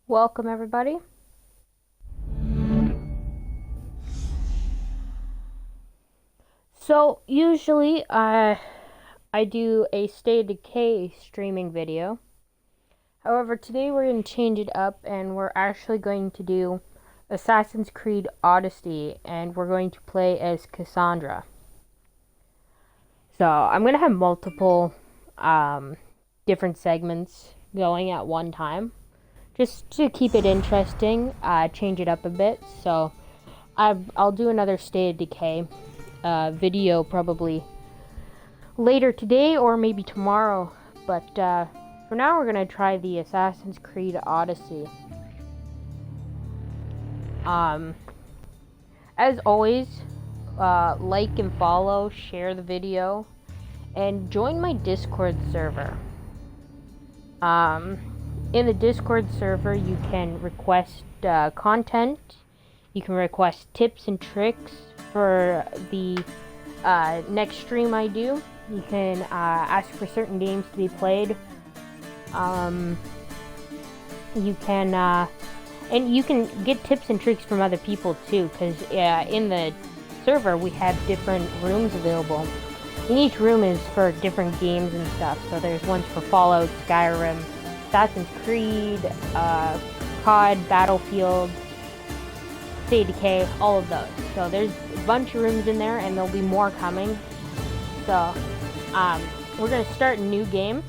Welcome everybody. So usually I do a State of Decay streaming video. However, today we're going to change it up and we're actually going to do Assassin's Creed Odyssey and we're going to play as Kassandra. So I'm going to have multiple different segments going at one time, just to keep it interesting, change it up a bit. So I'll do another State of Decay video probably later today or maybe tomorrow. But for now, we're going to try the Assassin's Creed Odyssey. As always, like and follow, share the video, and join my Discord server. In the Discord server, you can request content. You can request tips and tricks for the next stream I do. You can ask for certain games to be played. You can and you can get tips and tricks from other people too, because in the server we have different rooms available. And each room is for different games and stuff. So there's ones for Fallout, Skyrim, Assassin's Creed, COD, Battlefield, State of Decay, all of those. So there's a bunch of rooms in there, and there'll be more coming. So we're gonna start a new game.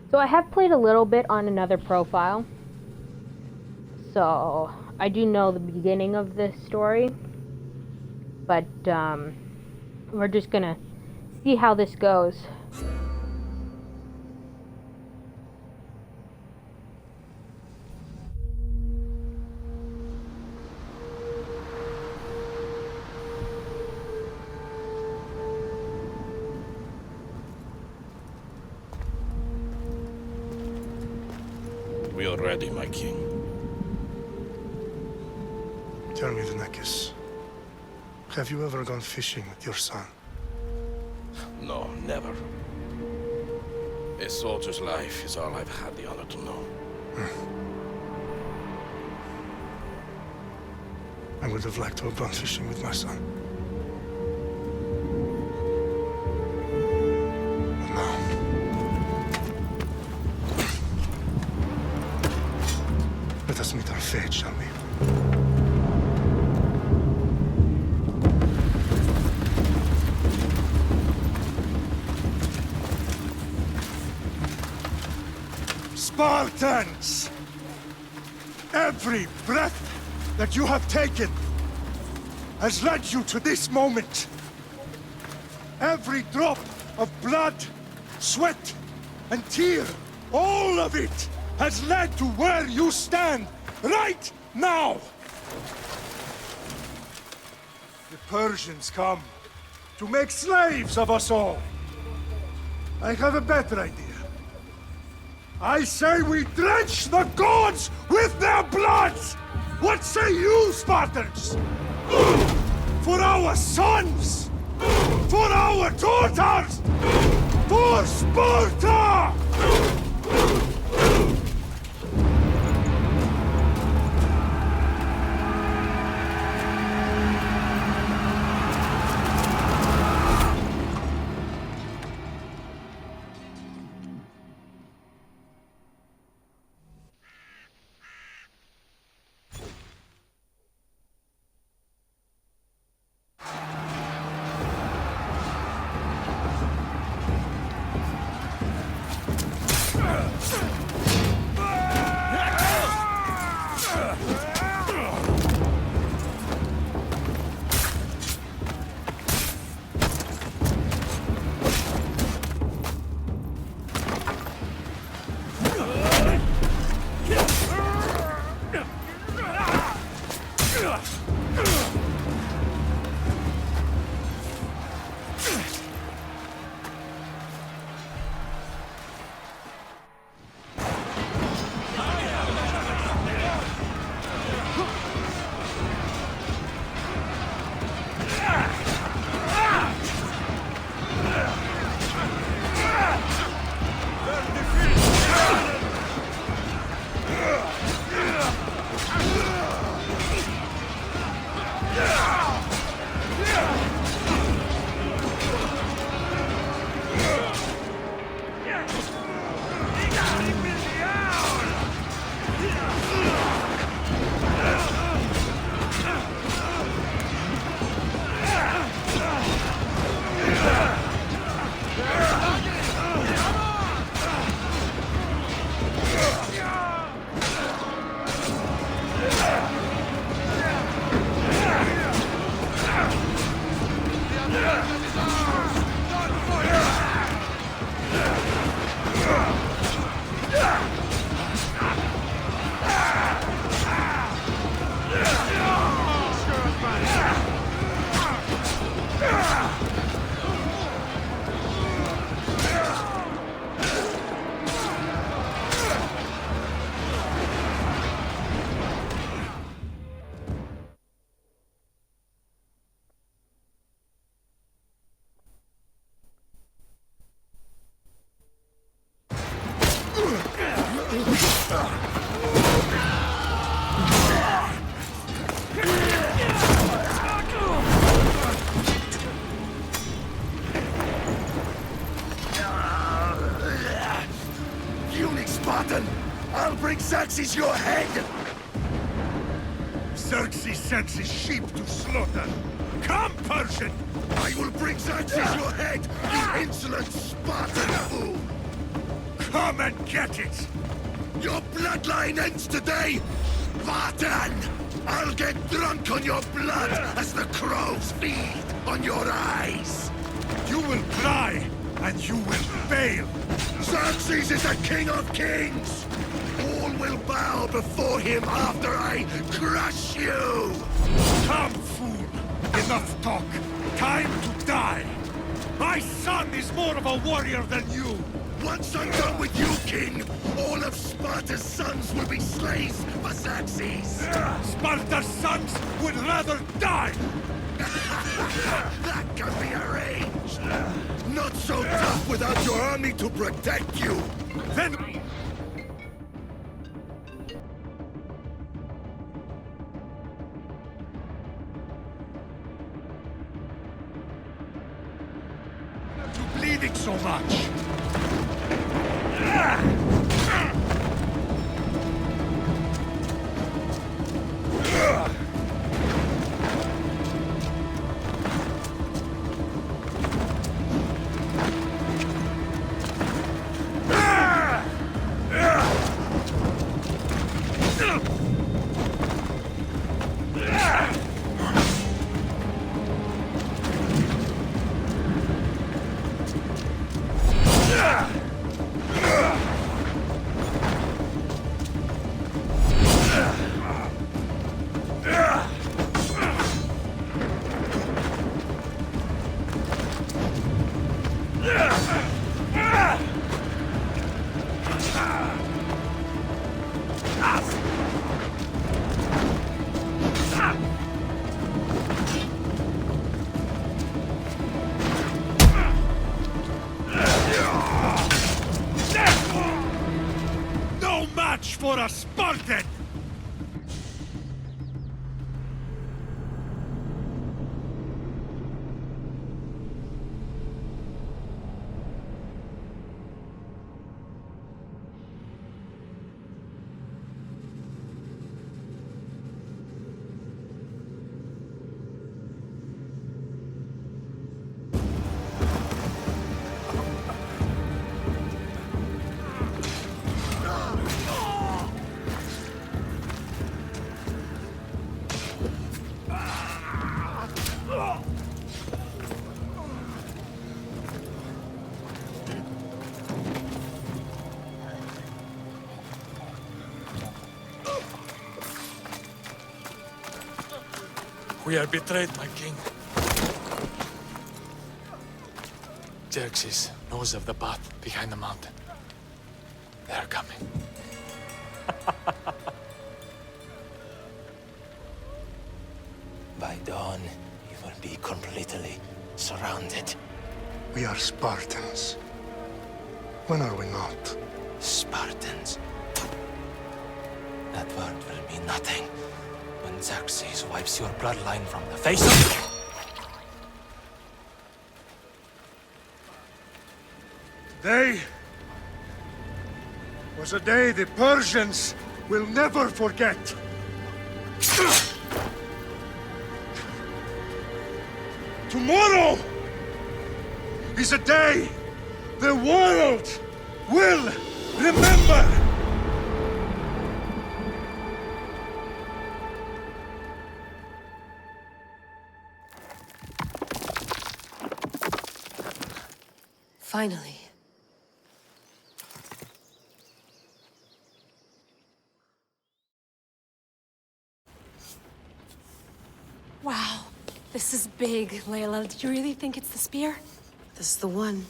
So I have played a little bit on another profile, so I do know the beginning of this story, but we're just gonna see how this goes. We are ready, my king. Tell me, Nekus, have you ever gone fishing with your son? No, never. A soldier's life is all I've had the honor to know. I would have liked to have gone fishing with my son. But now... let us meet our fate, shall we? Spartans! Every breath that you have taken has led you to this moment. Every drop of blood, sweat, and tear, all of it has led to where you stand right now. The Persians come to make slaves of us all. I have a better idea. I say we drench the gods with their bloods! What say you, Spartans? For our sons! For our daughters! For Sparta! Spartan! I'll bring Xerxes your head! Xerxes sends his sheep to slaughter. Come, Persian! I will bring Xerxes your head, you insolent Spartan fool! Come and get it! Your bloodline ends today! Spartan! I'll get drunk on your blood as the crows feed on your eyes! You will cry, and you will fail! Xerxes is the king of kings! All will bow before him after I crush you! Come, fool! Enough talk! Time to die! My son is more of a warrior than you! Once I'm done with you, king, all of Sparta's sons will be slaves for Xerxes! Sparta's sons would rather die! That can be arranged! Not so tough without your army to protect you! Then... you bleeding so much? No match for a Spartan! We are betrayed, my king. Xerxes knows of the path behind the mountain. They are coming. By dawn, you will be completely surrounded. We are Spartans. When are we not? Spartans. That word will mean nothing when Xerxes wipes your bloodline from the face of... Today was a day the Persians will never forget. Tomorrow is a day the world will remember. Finally. Wow, this is big, Layla. Did you really think it's the spear? This is the one.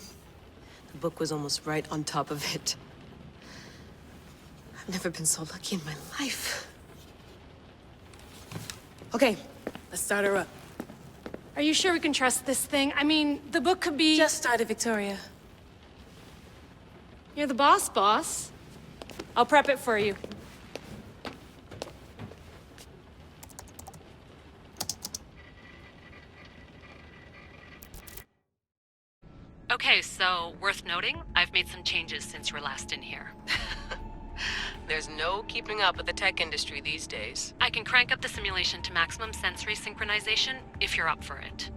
The book was almost right on top of it. I've never been so lucky in my life. Okay, let's start her up. Are you sure we can trust this thing? I mean, the book could be... Just started, Victoria. You're the boss. I'll prep it for you. Okay, so worth noting, I've made some changes since you were last in here. There's no keeping up with the tech industry these days. I can crank up the simulation to maximum sensory synchronization if you're up for it.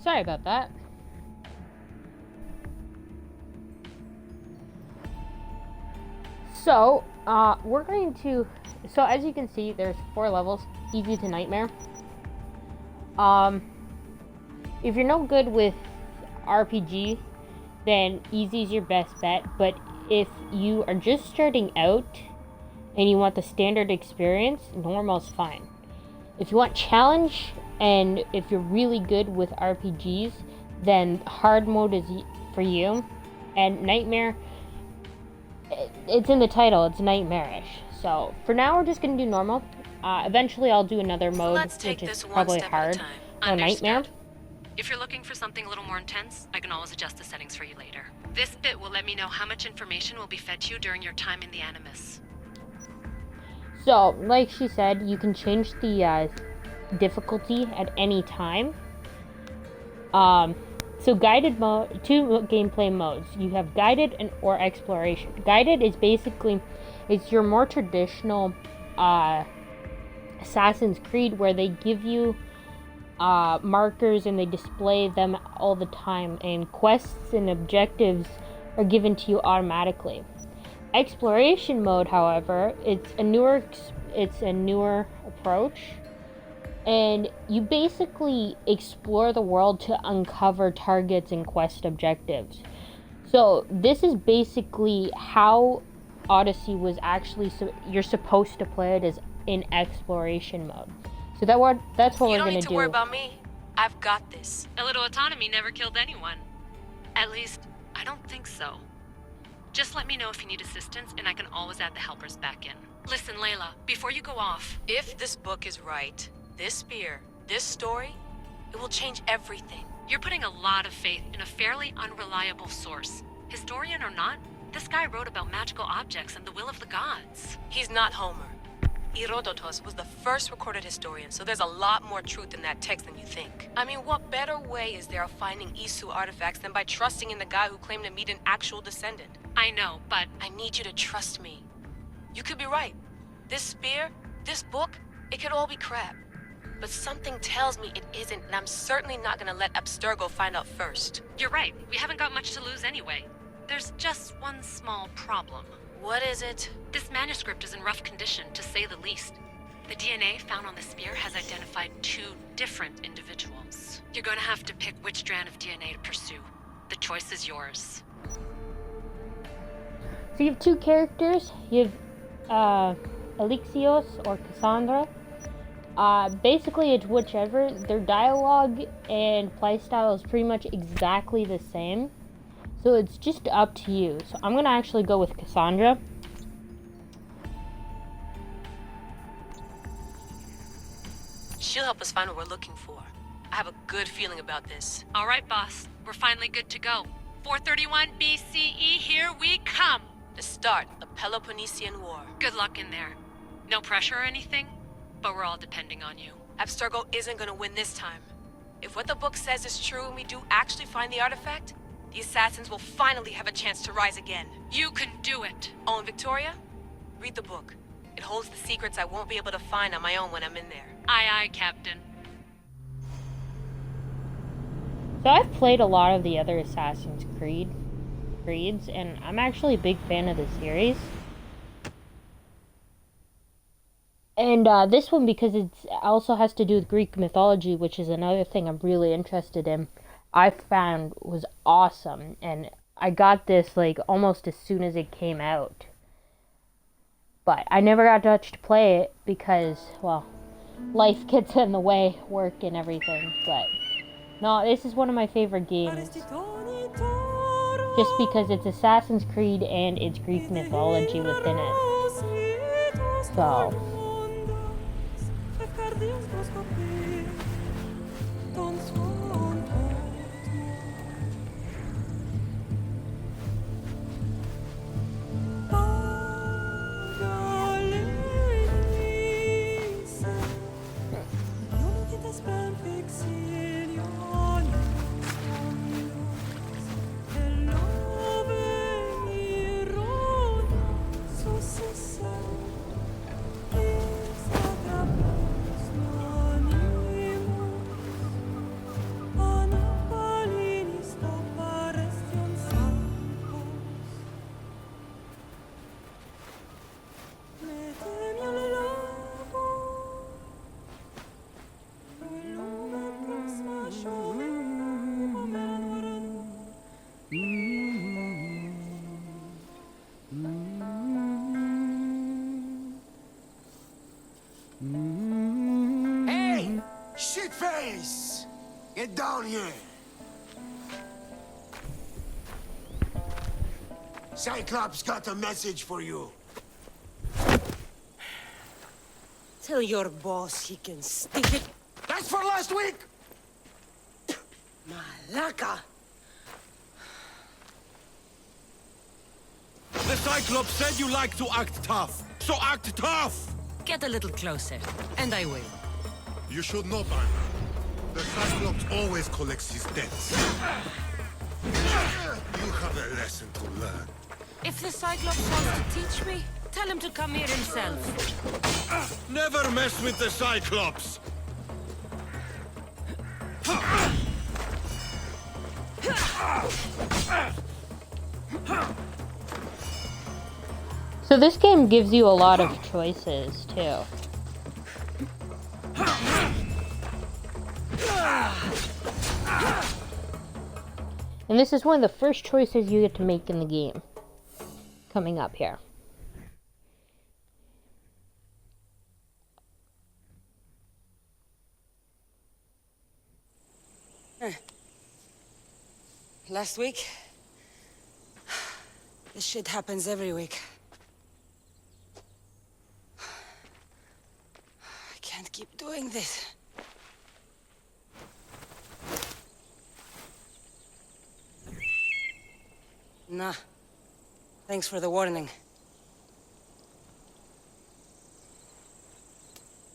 Sorry about that. So, we're going to... So, as you can see, there's 4 levels. Easy to Nightmare. If you're no good with RPG, then easy is your best bet. But if you are just starting out and you want the standard experience, normal's fine. If you want challenge, and if you're really good with RPGs, then hard mode is for you. And Nightmare, it's in the title, it's nightmarish. So for now, we're just gonna do normal. Eventually, I'll do another mode, which is probably hard, or Nightmare. If you're looking for something a little more intense, I can always adjust the settings for you later. This bit will let me know how much information will be fed to you during your time in the Animus. So, like she said, you can change the difficulty at any time. So guided mode, 2 gameplay modes. You have guided and or exploration. Guided is basically, it's your more traditional Assassin's Creed, where they give you markers and they display them all the time, and quests and objectives are given to you automatically. Exploration mode, however, it's a newer approach, and you basically explore the world to uncover targets and quest objectives. So this is basically how Odyssey was actually, you're supposed to play it, is in exploration mode. So that's what we're gonna do. You don't need to worry about me. I've got this. A little autonomy never killed anyone. At least, I don't think so. Just let me know if you need assistance, and I can always add the helpers back in. Listen, Layla, before you go off... If this book is right, this spear, this story, it will change everything. You're putting a lot of faith in a fairly unreliable source. Historian or not, this guy wrote about magical objects and the will of the gods. He's not Homer. Herodotus was the first recorded historian, so there's a lot more truth in that text than you think. I mean, what better way is there of finding Isu artifacts than by trusting in the guy who claimed to meet an actual descendant? I know, but... I need you to trust me. You could be right. This spear, this book, it could all be crap. But something tells me it isn't, and I'm certainly not gonna let Abstergo find out first. You're right. We haven't got much to lose anyway. There's just one small problem. What is it? This manuscript is in rough condition, to say the least. The DNA found on the spear has identified 2 different individuals. You're going to have to pick which strand of DNA to pursue. The choice is yours. So you have 2 characters. You have Alexios or Kassandra. Basically, it's whichever. Their dialogue and playstyle is pretty much exactly the same. So it's just up to you. So I'm gonna actually go with Kassandra. She'll help us find what we're looking for. I have a good feeling about this. All right, boss. We're finally good to go. 431 BCE, here we come! The start of the Peloponnesian War. Good luck in there. No pressure or anything, but we're all depending on you. Abstergo isn't gonna win this time. If what the book says is true and we do actually find the artifact, the Assassins will finally have a chance to rise again. You can do it! Oh, and Victoria? Read the book. It holds the secrets I won't be able to find on my own when I'm in there. Aye, aye, Captain. So I've played a lot of the other Assassin's Creeds, and I'm actually a big fan of the series. And this one, because it also has to do with Greek mythology, which is another thing I'm really interested in, I found was awesome. And I got this like almost as soon as it came out. But I never got touched to play it because, well, life gets in the way, work and everything. But no, this is one of my favorite games. Just because it's Assassin's Creed and it's Greek mythology within it. So... down here. Cyclops got a message for you. Tell your boss he can stick it. That's for last week! Malaka! The Cyclops said you like to act tough, so act tough! Get a little closer, and I will. You should know by now. The Cyclops always collects his debts. You have a lesson to learn. If the Cyclops wants to teach me, tell him to come here himself. Never mess with the Cyclops! So this game gives you a lot of choices, too. And this is one of the first choices you get to make in the game. Coming up here. Last week? This shit happens every week. I can't keep doing this. Nah. Thanks for the warning.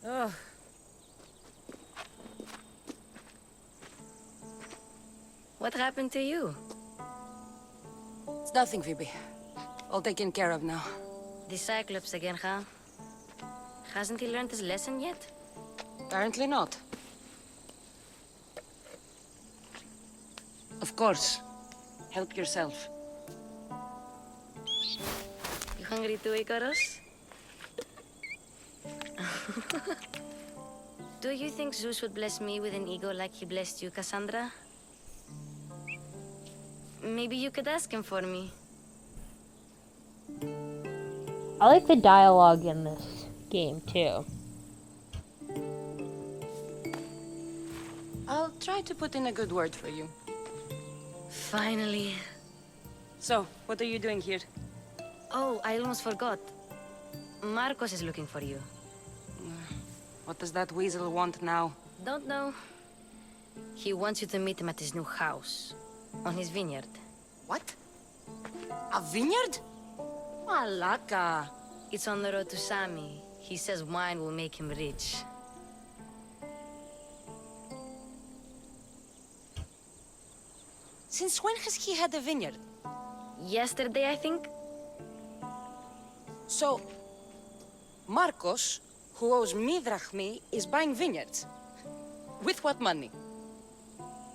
Oh. What happened to you? It's nothing, Phoebe. All taken care of now. The Cyclops again, huh? Hasn't he learned his lesson yet? Apparently not. Of course. Help yourself. You hungry too, Icarus? Do you think Zeus would bless me with an ego like he blessed you, Kassandra? Maybe you could ask him for me. I like the dialogue in this game, too. I'll try to put in a good word for you. Finally. So, what are you doing here? Oh, I almost forgot. Marcos is looking for you. What does that weasel want now? Don't know. He wants you to meet him at his new house. On his vineyard. What? A vineyard? Malaka. It's on the road to Sami. He says wine will make him rich. Since when has he had a vineyard? Yesterday, I think? So, Marcos, who owes me drachmi, is buying vineyards. With what money?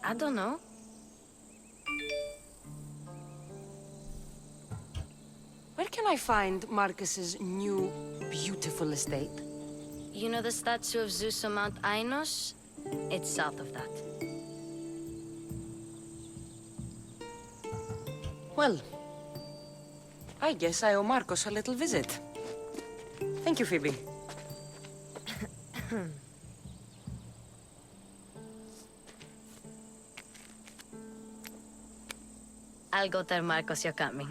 I don't know. Where can I find Marcus's new, beautiful estate? You know the statue of Zeus on Mount Ainos? It's south of that. Well, I guess I owe Marcos a little visit. Thank you, Phoebe. I'll go tell Marcos you're coming.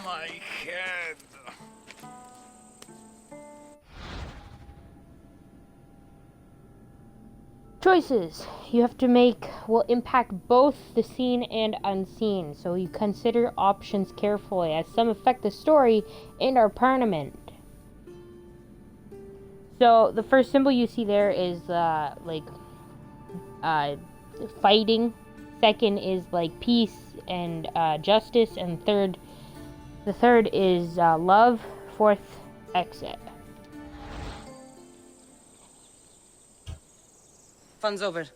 My head. Choices you have to make will impact both the seen and unseen, so you consider options carefully, as some affect the story and are permanent. So the first symbol you see there is fighting. Second is like peace and justice, and the third is love. Fourth, exit. Fun's over.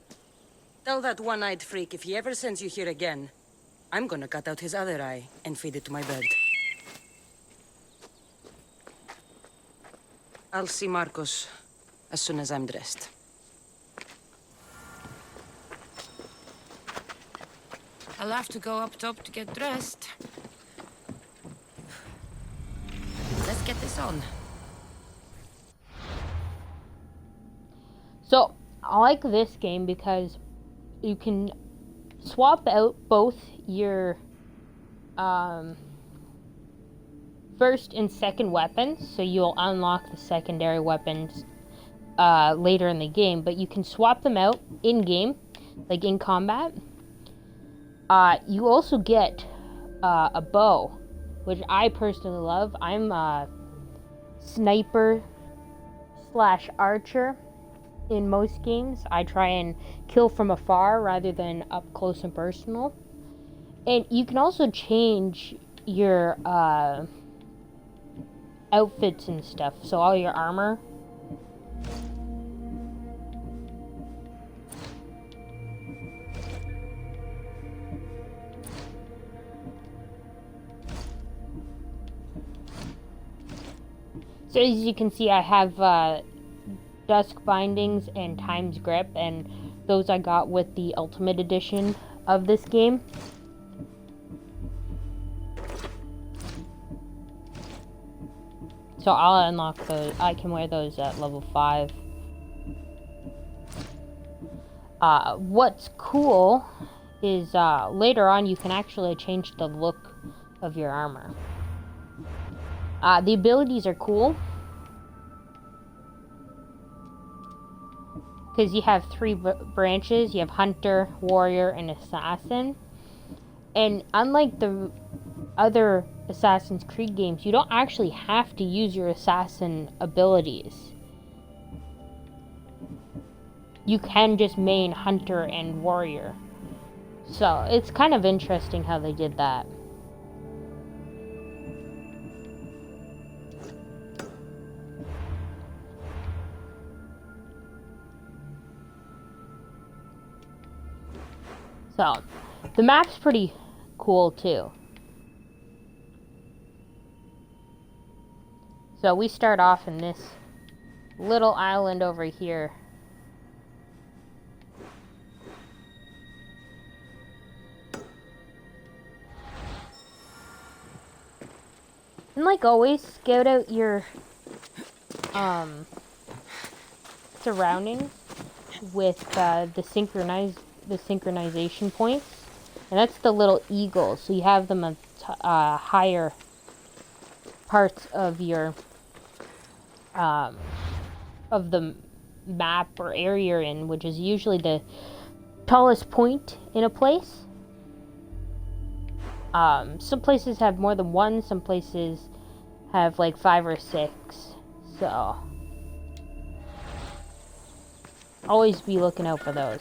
Tell that one-eyed freak if he ever sends you here again, I'm gonna cut out his other eye and feed it to my bird. I'll see Marcos as soon as I'm dressed. I'll have to go up top to get dressed. Let's get this on. I like this game because you can swap out both your first and second weapons, so you'll unlock the secondary weapons later in the game, but you can swap them out in game, like in combat. You also get a bow, which I personally love. I'm a sniper / archer in most games. I try and kill from afar rather than up close and personal. And you can also change your outfits and stuff, so all your armor. So as you can see, I have Dusk Bindings and Time's Grip, and those I got with the Ultimate Edition of this game. So I'll unlock those. I can wear those at level 5. What's cool is later on you can actually change the look of your armor. The abilities are cool because you have 3 branches. You have Hunter, Warrior, and Assassin. And unlike the other Assassin's Creed games, you don't actually have to use your Assassin abilities. You can just main Hunter and Warrior. So it's kind of interesting how they did that. So, the map's pretty cool too. So we start off in this little island over here. And like always, scout out your surroundings with the synchronization points, and that's the little eagles. So you have them at higher parts of your of the map or area you're in, which is usually the tallest point in a place. Some places have more than one, some places have like 5 or 6. So always be looking out for those.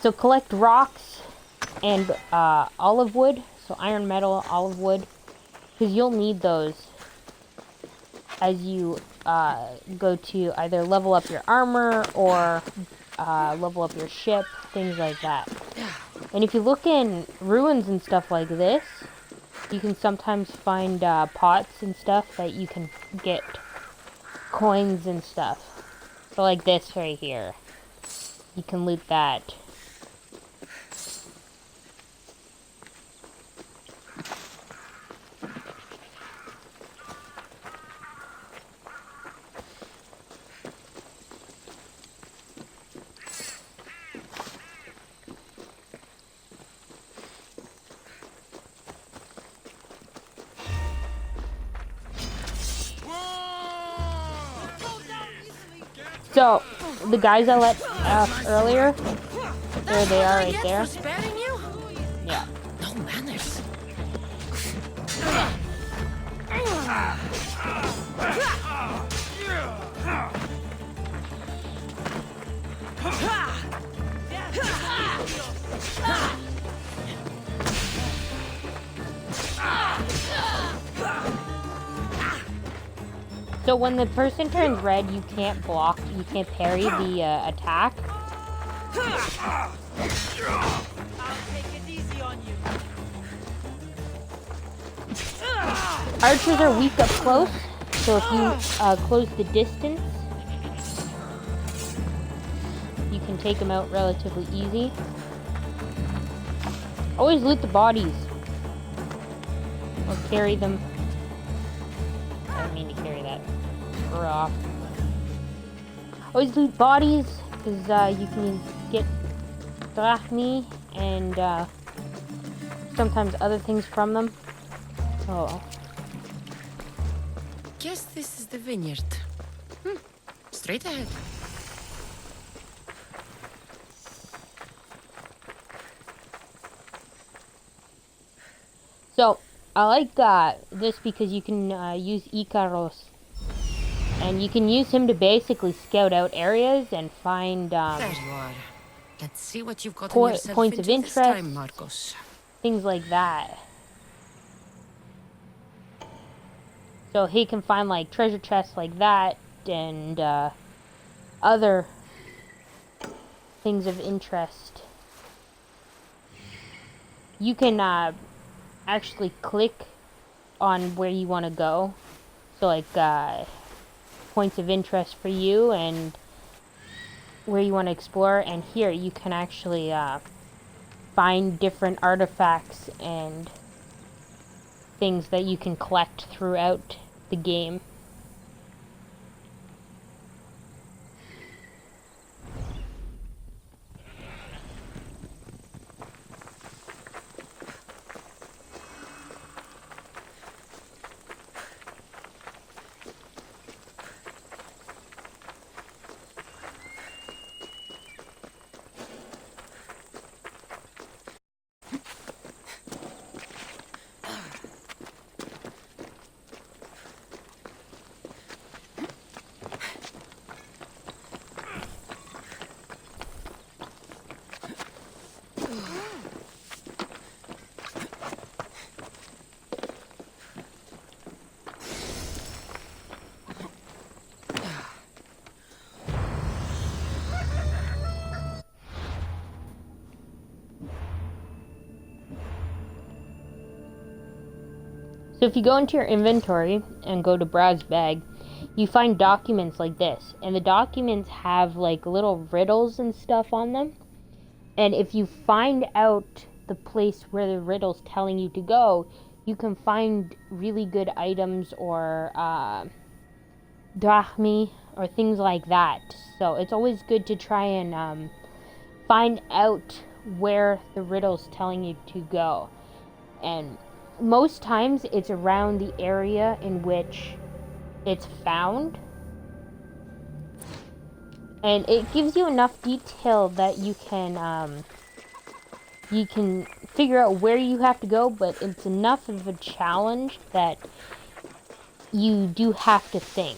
So collect rocks and olive wood, so iron, metal, olive wood, because you'll need those as you go to either level up your armor or level up your ship, things like that. And if you look in ruins and stuff like this, you can sometimes find pots and stuff that you can get coins and stuff. So like this right here, you can loot that. So, the guys I let off earlier, there they are right there. Yeah. No manners. So when the person turns red, you can't block, you can't parry the attack. I'll take it easy on you. Archers are weak up close, so if you close the distance, you can take them out relatively easy. Always loot the bodies. Or carry them. I don't mean to carry that. Raw. Always loot bodies, because you can get drachmi and sometimes other things from them. Oh. Guess this is the vineyard. Straight ahead. So, I like this because you can use Ikaros. And you can use him to basically scout out areas and find There you are. Let's see what you've got points of interest, time, Marcos. things like that. So he can find like treasure chests like that and other things of interest. You can actually click on where you want to go. So like points of interest for you and where you want to explore, and here you can actually find different artifacts and things that you can collect throughout the game. So if you go into your inventory and go to browse bag, you find documents like this. And the documents have like little riddles and stuff on them. And if you find out the place where the riddle's telling you to go, you can find really good items or drachmi or things like that. So it's always good to try and find out where the riddle's telling you to go. And most times it's around the area in which it's found, and it gives you enough detail that you can figure out where you have to go, but it's enough of a challenge that you do have to think.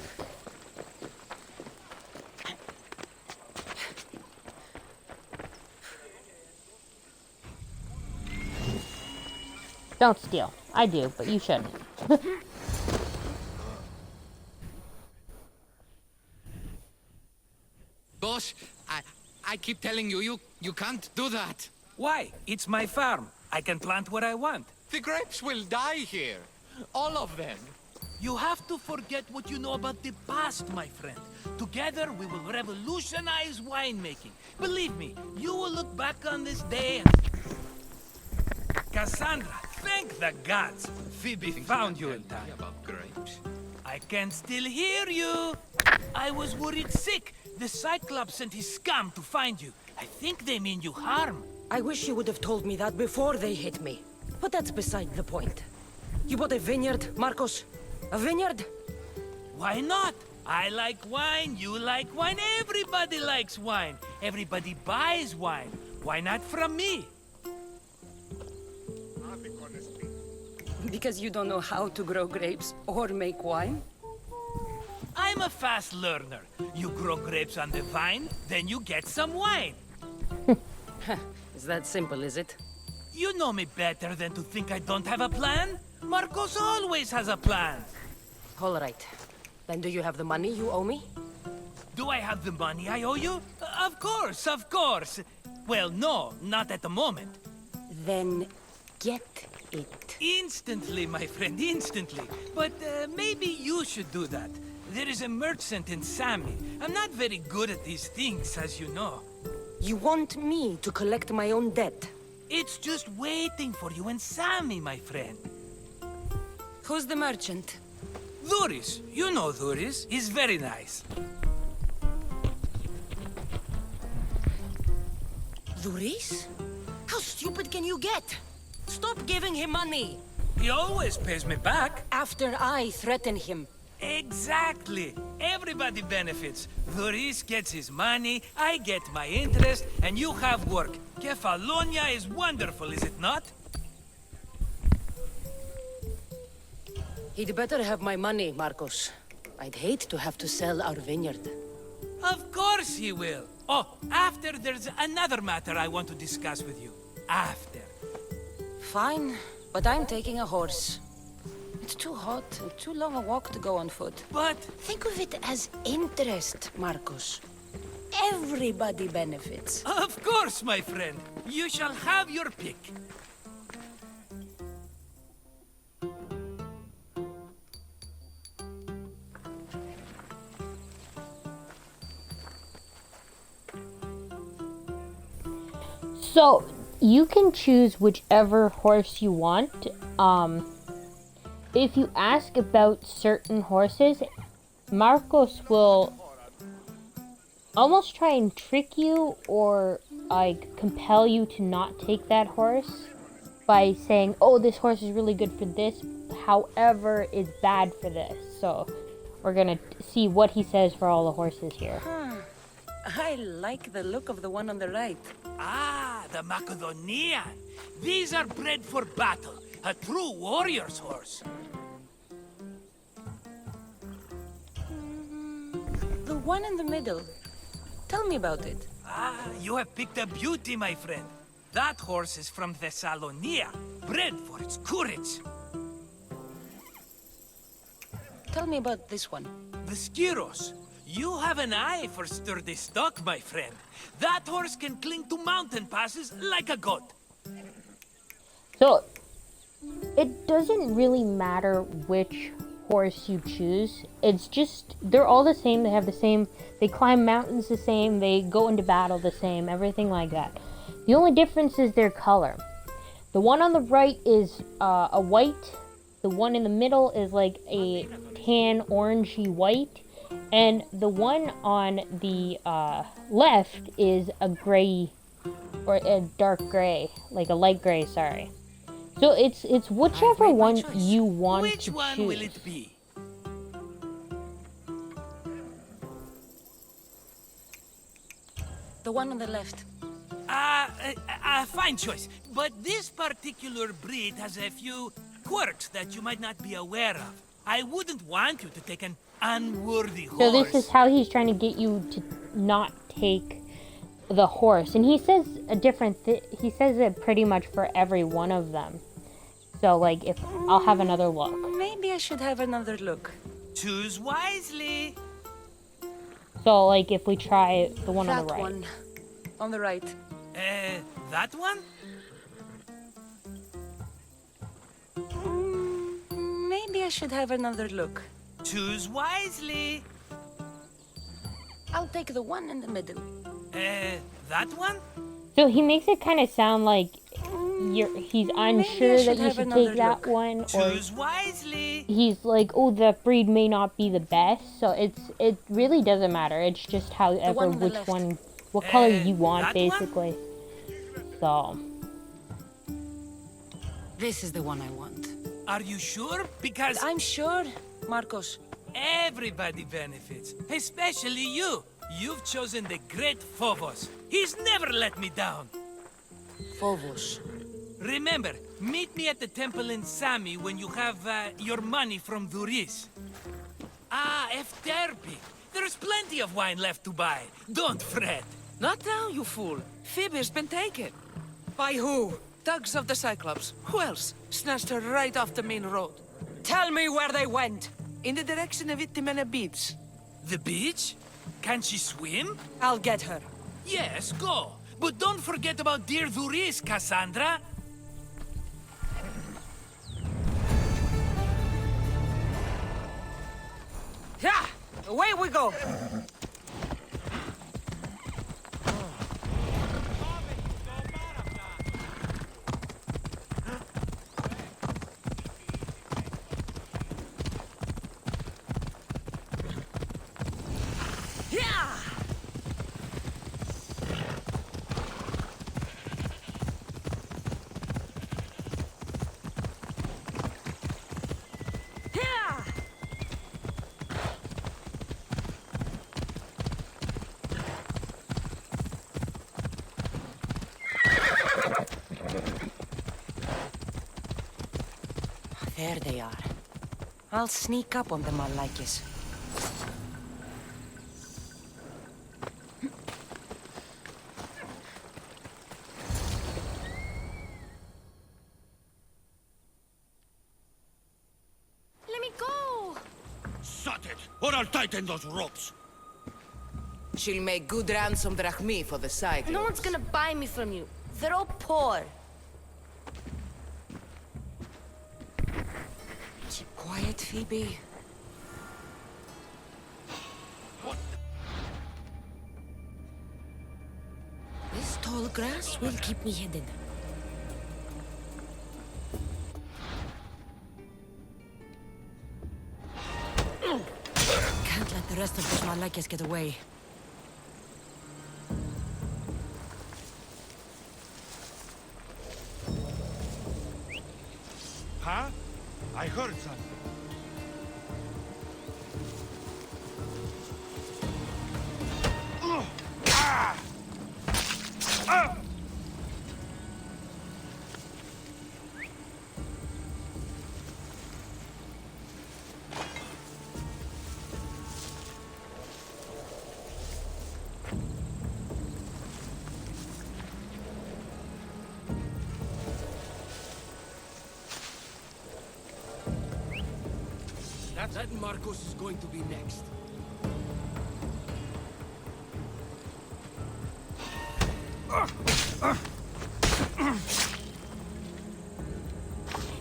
Don't steal. I do, but you shouldn't. Boss, I keep telling you can't do that. Why? It's my farm. I can plant what I want. The grapes will die here. All of them. You have to forget what you know about the past, my friend. Together, we will revolutionize winemaking. Believe me, you will look back on this day and... Kassandra, thank the gods! Phoebe found you in time. About grapes. I can still hear you! I was worried sick. The Cyclops sent his scum to find you. I think they mean you harm. I wish you would have told me that before they hit me. But that's beside the point. You bought a vineyard, Marcos? A vineyard? Why not? I like wine, you like wine, everybody likes wine. Everybody buys wine. Why not from me? Because you don't know how to grow grapes or make wine? I'm a fast learner. You grow grapes on the vine, then you get some wine. Is that simple, is it? You know me better than to think I don't have a plan. Marcos always has a plan. All right. Then do you have the money you owe me? Do I have the money I owe you? Of course, of course. Well, no, not at the moment. Then get it. Instantly, my friend, instantly. But maybe you should do that. There is a merchant in Sami. I'm not very good at these things, as you know. You want me to collect my own debt? It's just waiting for you in Sami, my friend. Who's the merchant? Dhuris. You know Dhuris. He's very nice. Dhuris? How stupid can you get? Stop giving him money! He always pays me back. After I threaten him. Exactly. Everybody benefits. Dhuris gets his money, I get my interest, and you have work. Kefalonia is wonderful, is it not? He'd better have my money, Marcos. I'd hate to have to sell our vineyard. Of course he will. Oh, after there's another matter I want to discuss with you. After. Fine, but I'm taking a horse. It's too hot and too long a walk to go on foot. But... think of it as interest, Marcos. Everybody benefits. Of course, my friend. You shall have your pick. So, you can choose whichever horse you want. If you ask about certain horses, Marcos will almost try and trick you or like compel you to not take that horse by saying, oh, this horse is really good for this, however, is bad for this. So, we're gonna see what he says for all the horses here. I like the look of the one on the right. Ah, the Macedonian. These are bred for battle. A true warrior's horse. The one in the middle. Tell me about it. Ah, you have picked a beauty, my friend. That horse is from Thessalonia, bred for its courage. Tell me about this one. The Skiros. You have an eye for sturdy stock, my friend. That horse can cling to mountain passes like a goat. So, it doesn't really matter which horse you choose. It's just, they're all the same. They have the same, they climb mountains the same, they go into battle the same, everything like that. The only difference is their color. The one on the right is a white. The one in the middle is like a tan orangey white. And the one on the left is a gray, or a dark gray, like a light gray, sorry. So it's whichever one you want to choose. Which one will it be? The one on the left. Fine choice. But this particular breed has a few quirks that you might not be aware of. I wouldn't want you to take an unworthy horse. So this is how he's trying to get you to not take the horse. And he says a different he says it pretty much for every one of them. So, like, if I'll have another look. Maybe I should have another look. Choose wisely. So, like, if we try the one on the right. That one. On the right. That one? Maybe I should have another look. Choose wisely. I'll take the one in the middle. That one? So he makes it kind of sound like he's unsure that you should take that one, or choose wisely. He's like, oh, the breed may not be the best. So it really doesn't matter. It's just however what color you want, basically. So this is the one I want. Are you sure? Because I'm sure, Marcos. Everybody benefits, especially you. You've chosen the great Phobos. He's never let me down. Phobos. Remember, meet me at the temple in Sami when you have your money from Dhuris. Ah, Efterpi. There's plenty of wine left to buy. Don't fret. Not now, you fool. Phoebe's been taken. By who? Thugs of the Cyclops. Who else? Snatched her right off the main road. Tell me where they went. In the direction of Itimena Beach. The beach? Can she swim? I'll get her. Yes, go. But don't forget about dear Dhuris, Kassandra. Away we go! There they are. I'll sneak up on them, Malakis. Let me go! Shut it, or I'll tighten those ropes. She'll make good ransom drachmi for the side. No one's gonna buy me from you. They're all poor. Keep quiet, Phoebe. This tall grass will keep me hidden. Can't let the rest of those Malakas get away. Huh? I heard something. That Marcos is going to be next.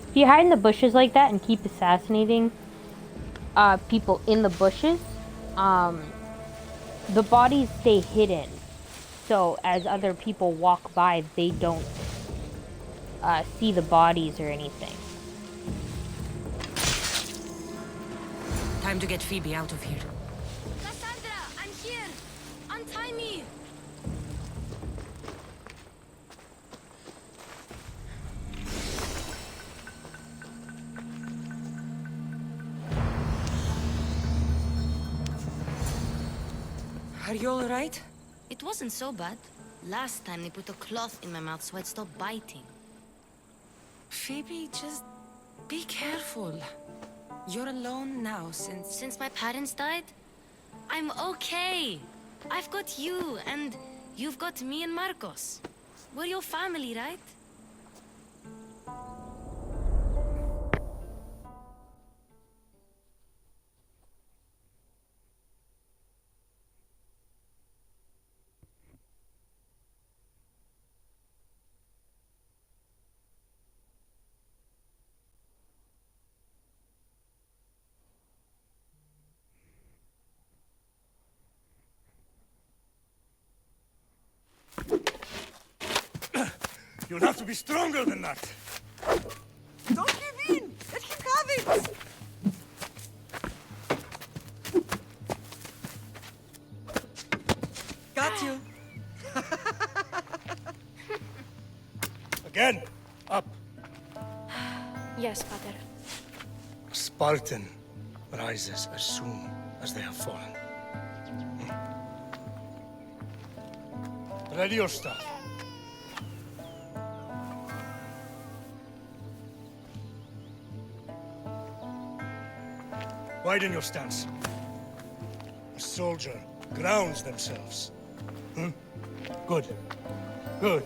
If you hide in the bushes like that and keep assassinating people in the bushes, the bodies stay hidden. So as other people walk by, they don't see the bodies or anything. Time to get Phoebe out of here. Kassandra, I'm here! Untie me! Are you all right? It wasn't so bad. Last time they put a cloth in my mouth so I'd stop biting. Phoebe, just be careful. You're alone now Since my parents died? I'm okay. I've got you, and you've got me and Marcos. We're your family, right? You'll have to be stronger than that. Don't give in! Let him have it! Got you. Again, up. Yes, Father. A Spartan rises as soon as they have fallen. Ready your stuff. Widen your stance. A soldier grounds themselves. Good. Good.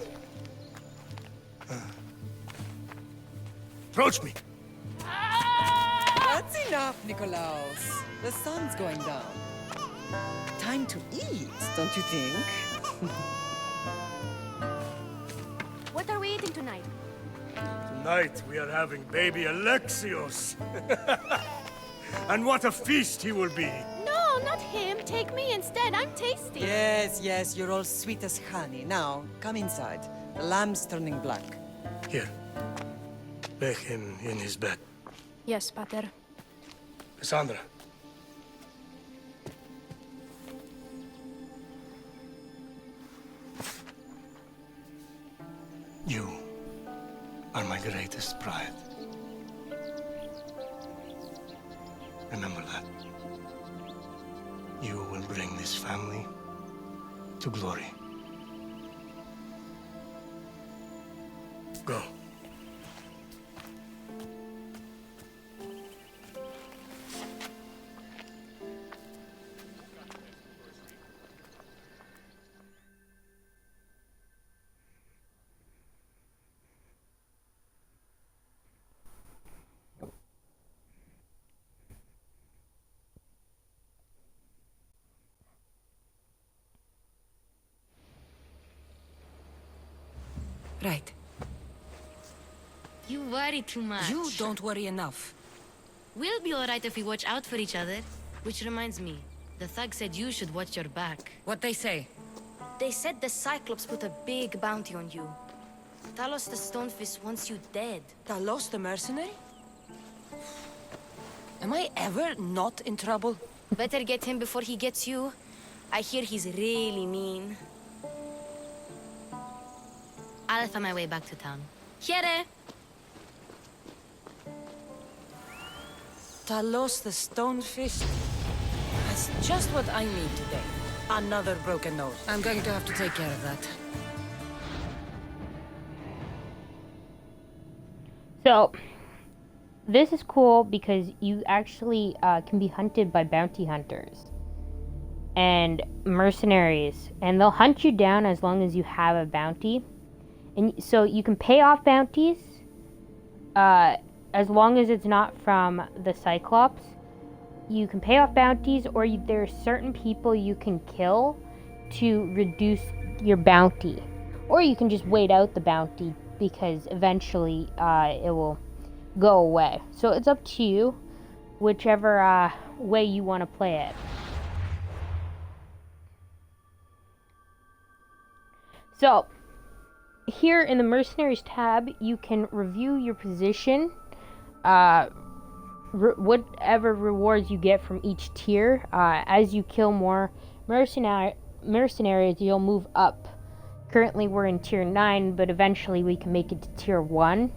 Approach me. That's enough, Nikolaos. The sun's going down. Time to eat, don't you think? What are we eating tonight? Tonight we are having baby Alexios. And what a feast he will be. No, No, not him. Take me instead. I'm tasty. Yes, yes, you're all sweet as honey. Now, come inside. The lamb's turning black. Here. Lay him in his bed. Yes, Pater. Kassandra. You are my greatest pride. Remember that. You will bring this family to glory. Go. Right. You worry too much. You don't worry enough. We'll be alright if we watch out for each other. Which reminds me, the thug said you should watch your back. What they say? They said the Cyclops put a big bounty on you. Talos the Stonefist wants you dead. Talos the mercenary? Am I ever not in trouble? Better get him before he gets you. I hear he's really mean. I'll find my way back to town. Here! Talos the Stonefist? That's just what I need today. Another broken nose. I'm going to have to take care of that. So, this is cool because you actually can be hunted by bounty hunters and mercenaries, and they'll hunt you down as long as you have a bounty. And so you can pay off bounties as long as it's not from the Cyclops. You can pay off bounties, or there are certain people you can kill to reduce your bounty. Or you can just wait out the bounty because eventually it will go away. So it's up to you, whichever way you want to play it. So, here in the Mercenaries tab, you can review your position, whatever rewards you get from each tier. As you kill more mercenaries, you'll move up. Currently we're in tier 9, but eventually we can make it to tier 1.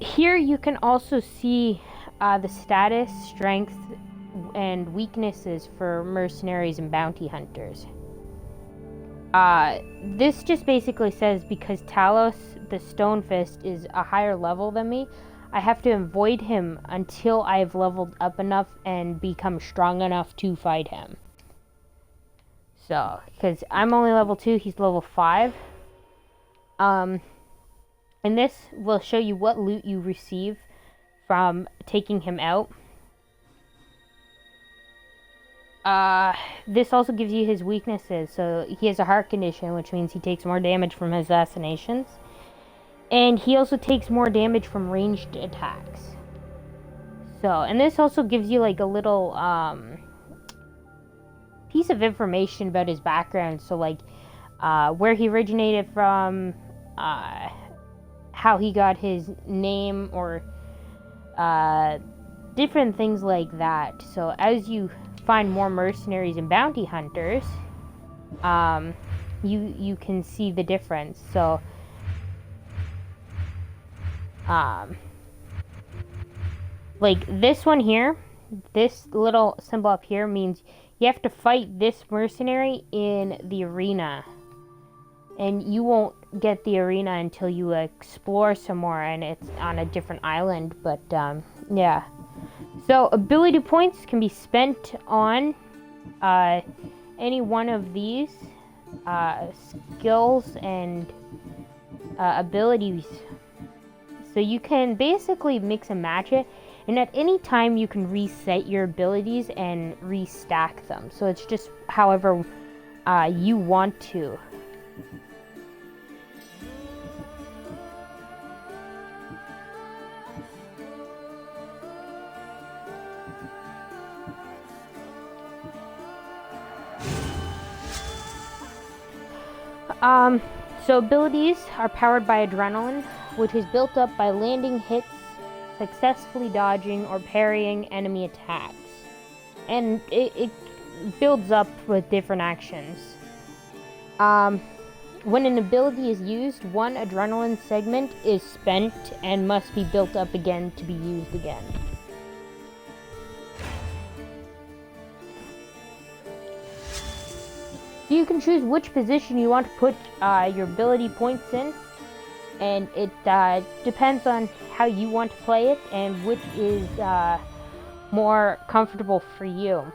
Here you can also see the status, strength, and weaknesses for mercenaries and bounty hunters. This just basically says because Talos the Stonefist is a higher level than me, I have to avoid him until I've leveled up enough and become strong enough to fight him. So, because I'm only level 2, he's level 5. And this will show you what loot you receive from taking him out. This also gives you his weaknesses. So he has a heart condition, which means he takes more damage from his assassinations. And he also takes more damage from ranged attacks. So, and this also gives you like a little, piece of information about his background. So like, where he originated from, how he got his name, or, different things like that. So as you find more mercenaries and bounty hunters, you can see the difference. So like this one here, this little symbol up here means you have to fight this mercenary in the arena, and you won't get the arena until you explore some more, and it's on a different island. But yeah, so ability points can be spent on any one of these skills and abilities. So you can basically mix and match it, and at any time you can reset your abilities and restack them. So it's just however you want to. So abilities are powered by adrenaline, which is built up by landing hits, successfully dodging, or parrying enemy attacks. And it builds up with different actions. When an ability is used, one adrenaline segment is spent and must be built up again to be used again. You can choose which position you want to put your ability points in, and it depends on how you want to play it and which is more comfortable for you.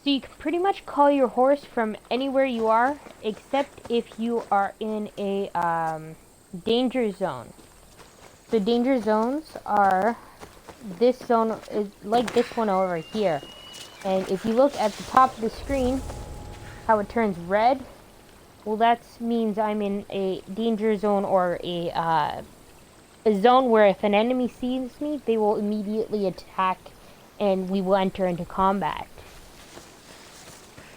So you can pretty much call your horse from anywhere you are, except if you are in a danger zone. So danger zones are, this zone is like this one over here. And if you look at the top of the screen, how it turns red, well that means I'm in a danger zone, or a zone where if an enemy sees me, they will immediately attack and we will enter into combat.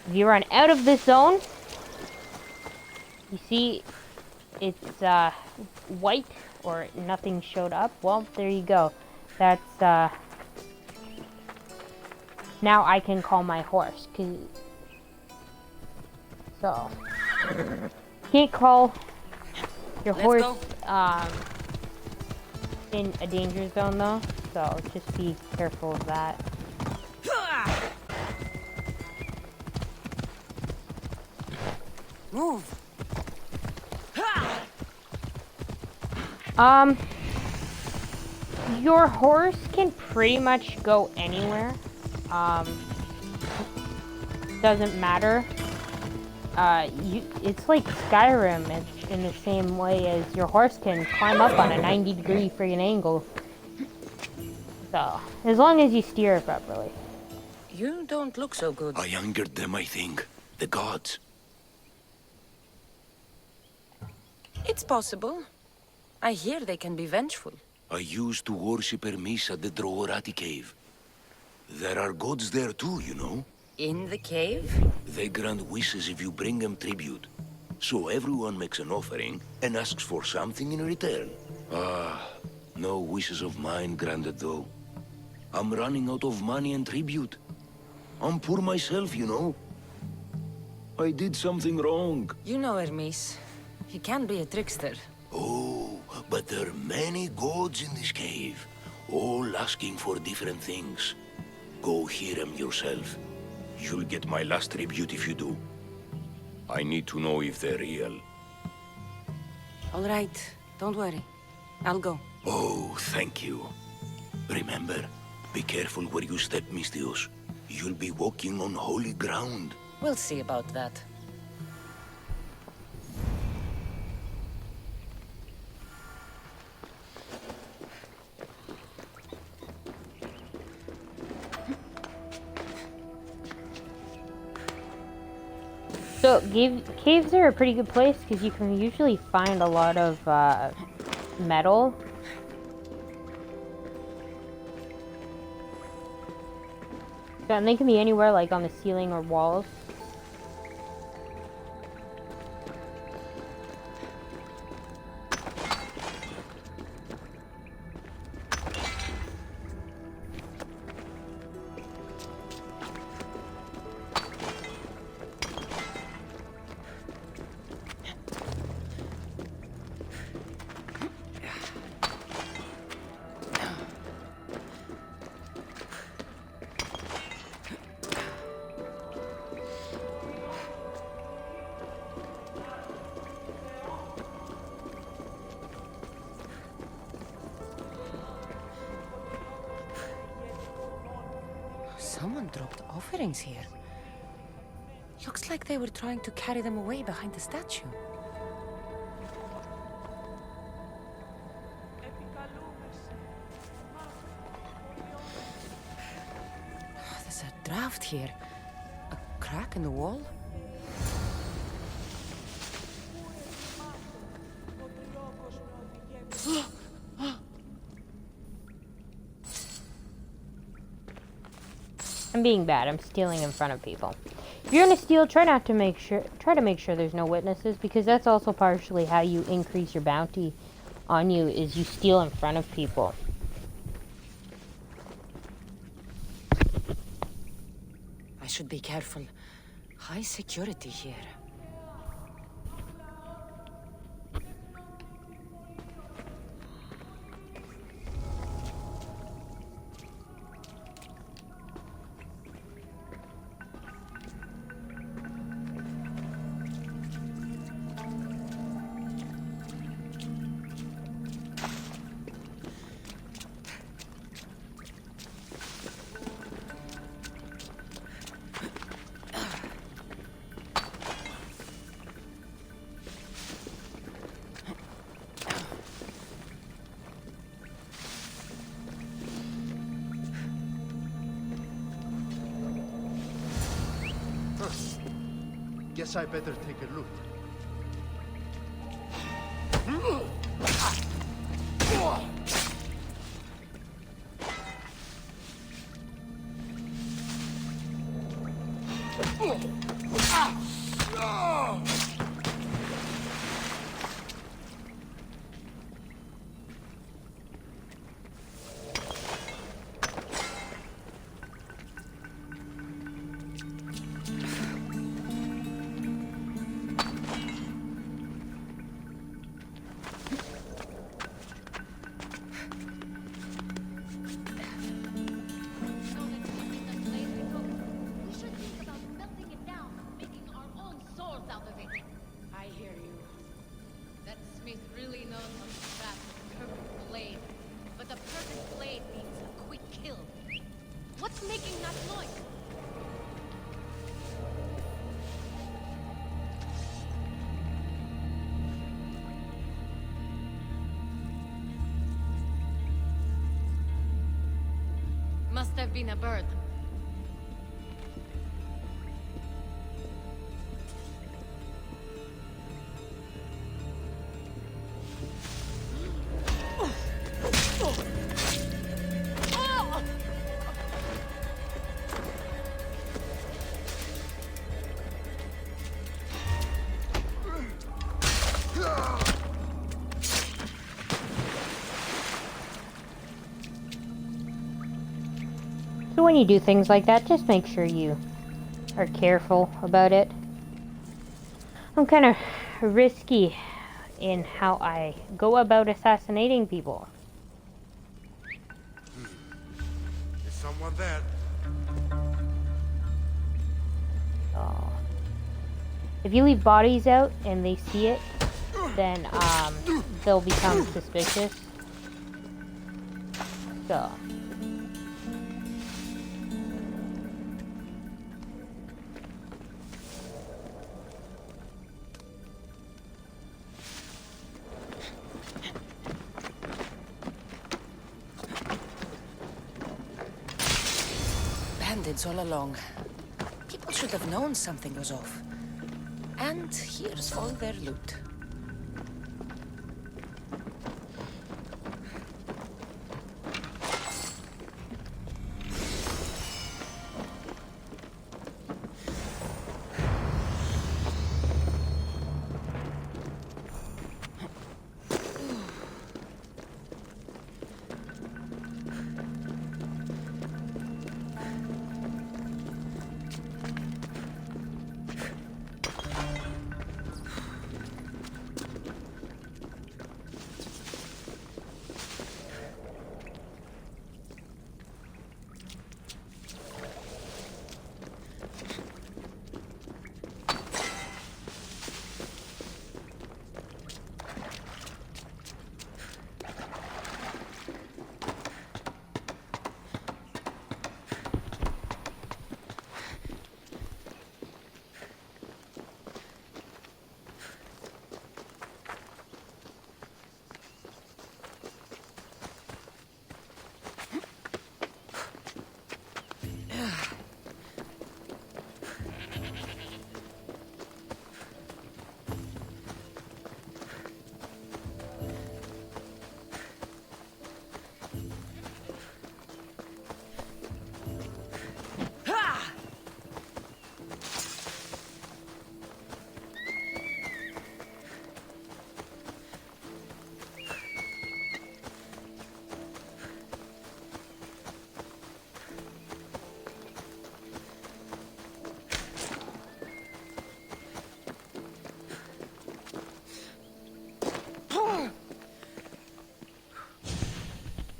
If you run out of this zone, you see it's white or nothing showed up. Well, there you go. That's now I can call my horse. So can't call your horse in a danger zone though. So just be careful of that. Move. Your horse can pretty much go anywhere. Doesn't matter. It's like Skyrim. It's in the same way as your horse can climb up on a 90-degree friggin' angle. So, as long as you steer it properly. You don't look so good. I angered them, I think. The gods. It's possible. I hear they can be vengeful. I used to worship Hermes at the Droorati cave. There are gods there too, you know. In the cave? They grant wishes if you bring them tribute. So everyone makes an offering and asks for something in return. No wishes of mine granted though. I'm running out of money and tribute. I'm poor myself, you know. I did something wrong. You know Hermes. He can be a trickster. Oh, but there are many gods in this cave, all asking for different things. Go hear them yourself. You'll get my last tribute if you do. I need to know if they're real. All right, don't worry. I'll go. Oh, thank you. Remember, be careful where you step, Mistios. You'll be walking on holy ground. We'll see about that. So, caves are a pretty good place because you can usually find a lot of metal. So, and they can be anywhere, like on the ceiling or walls. dropped offerings here. Looks like they were trying to carry them away behind the statue. There's a draft here. A crack in the wall? I'm being bad. I'm stealing in front of people. If you're gonna steal, try to make sure there's no witnesses, because that's also partially how you increase your bounty on you, is you steal in front of people. I should be careful. High security here. Guess I better take a look. Must have been a bird. So when you do things like that, just make sure you are careful about it. I'm kind of risky in how I go about assassinating people. Is someone there? So, if you leave bodies out and they see it, then they'll become suspicious. So. Bandits all along. People should have known something was off. And here's all their loot.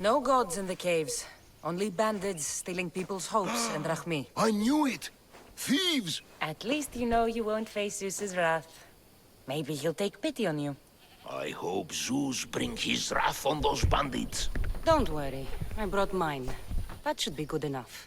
No gods in the caves. Only bandits stealing people's hopes and Rahmi. I knew it! Thieves! At least you know you won't face Zeus's wrath. Maybe he'll take pity on you. I hope Zeus bring his wrath on those bandits. Don't worry. I brought mine. That should be good enough.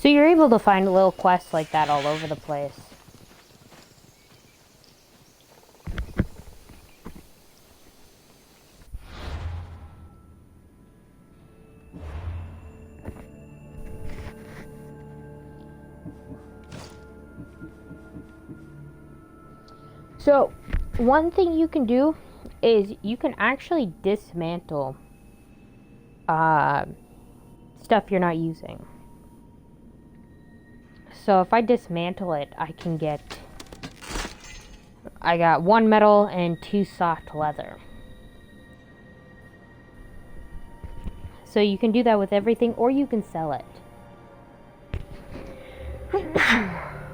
So you're able to find little quests like that all over the place. So, one thing you can do is you can actually dismantle stuff you're not using. So if I dismantle it, I got 1 metal and 2 soft leather. So you can do that with everything, or you can sell it.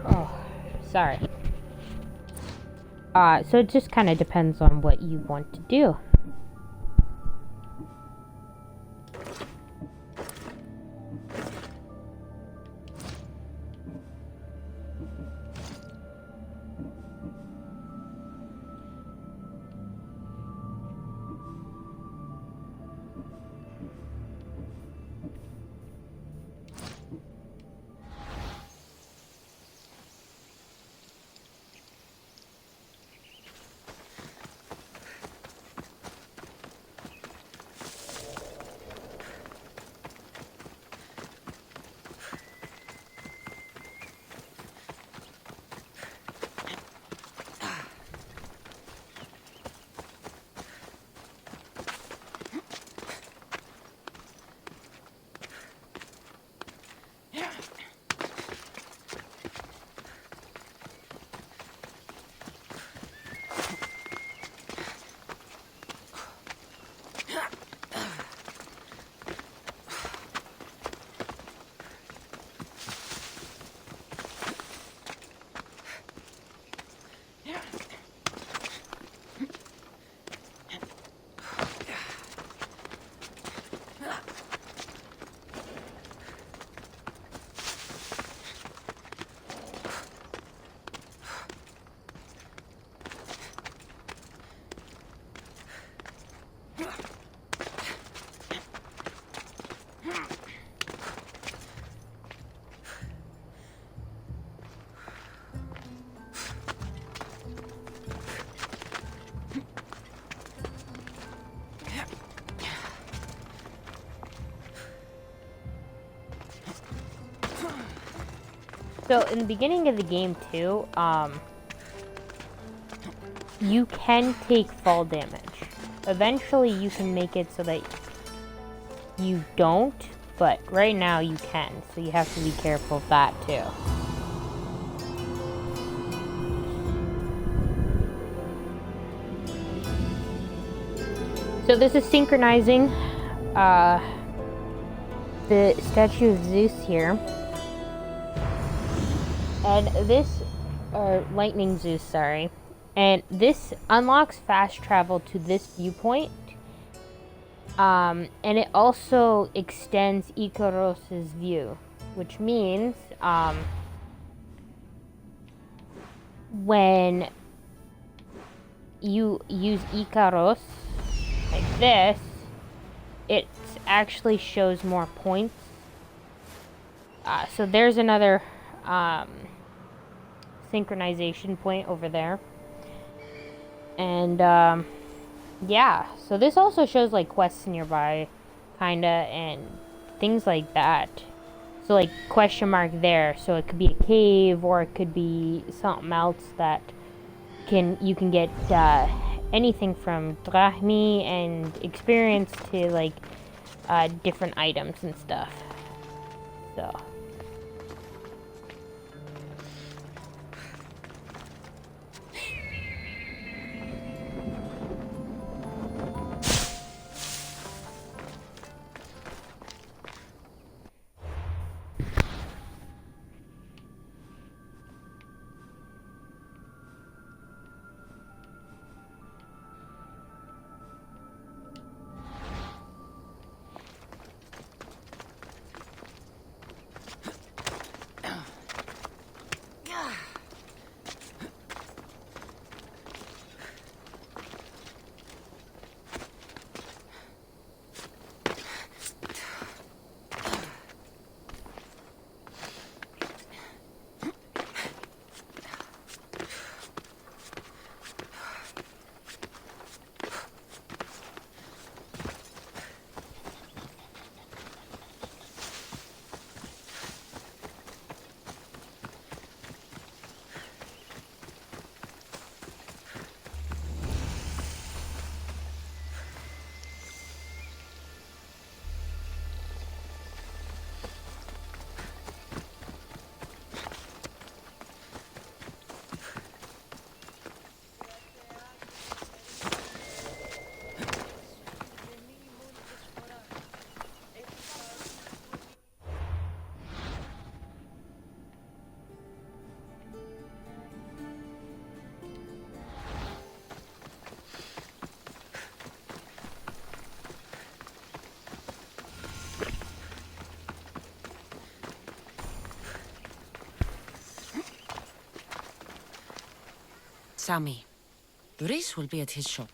Oh, sorry. So it just kind of depends on what you want to do. So in the beginning of the game too, you can take fall damage. Eventually you can make it so that you don't, but right now you can, so you have to be careful of that too. So this is synchronizing the statue of Zeus here. And this, or Lightning Zeus, sorry. And this unlocks fast travel to this viewpoint. And it also extends Icaros's view, which means when you use Icaros like this, it actually shows more points. So there's another synchronization point over there. And yeah, so this also shows like quests nearby, kinda, and things like that. So like question mark there, so it could be a cave or it could be something else that you can get anything from drachmi and experience to like different items and stuff. So Sammy. Duris will be at his shop.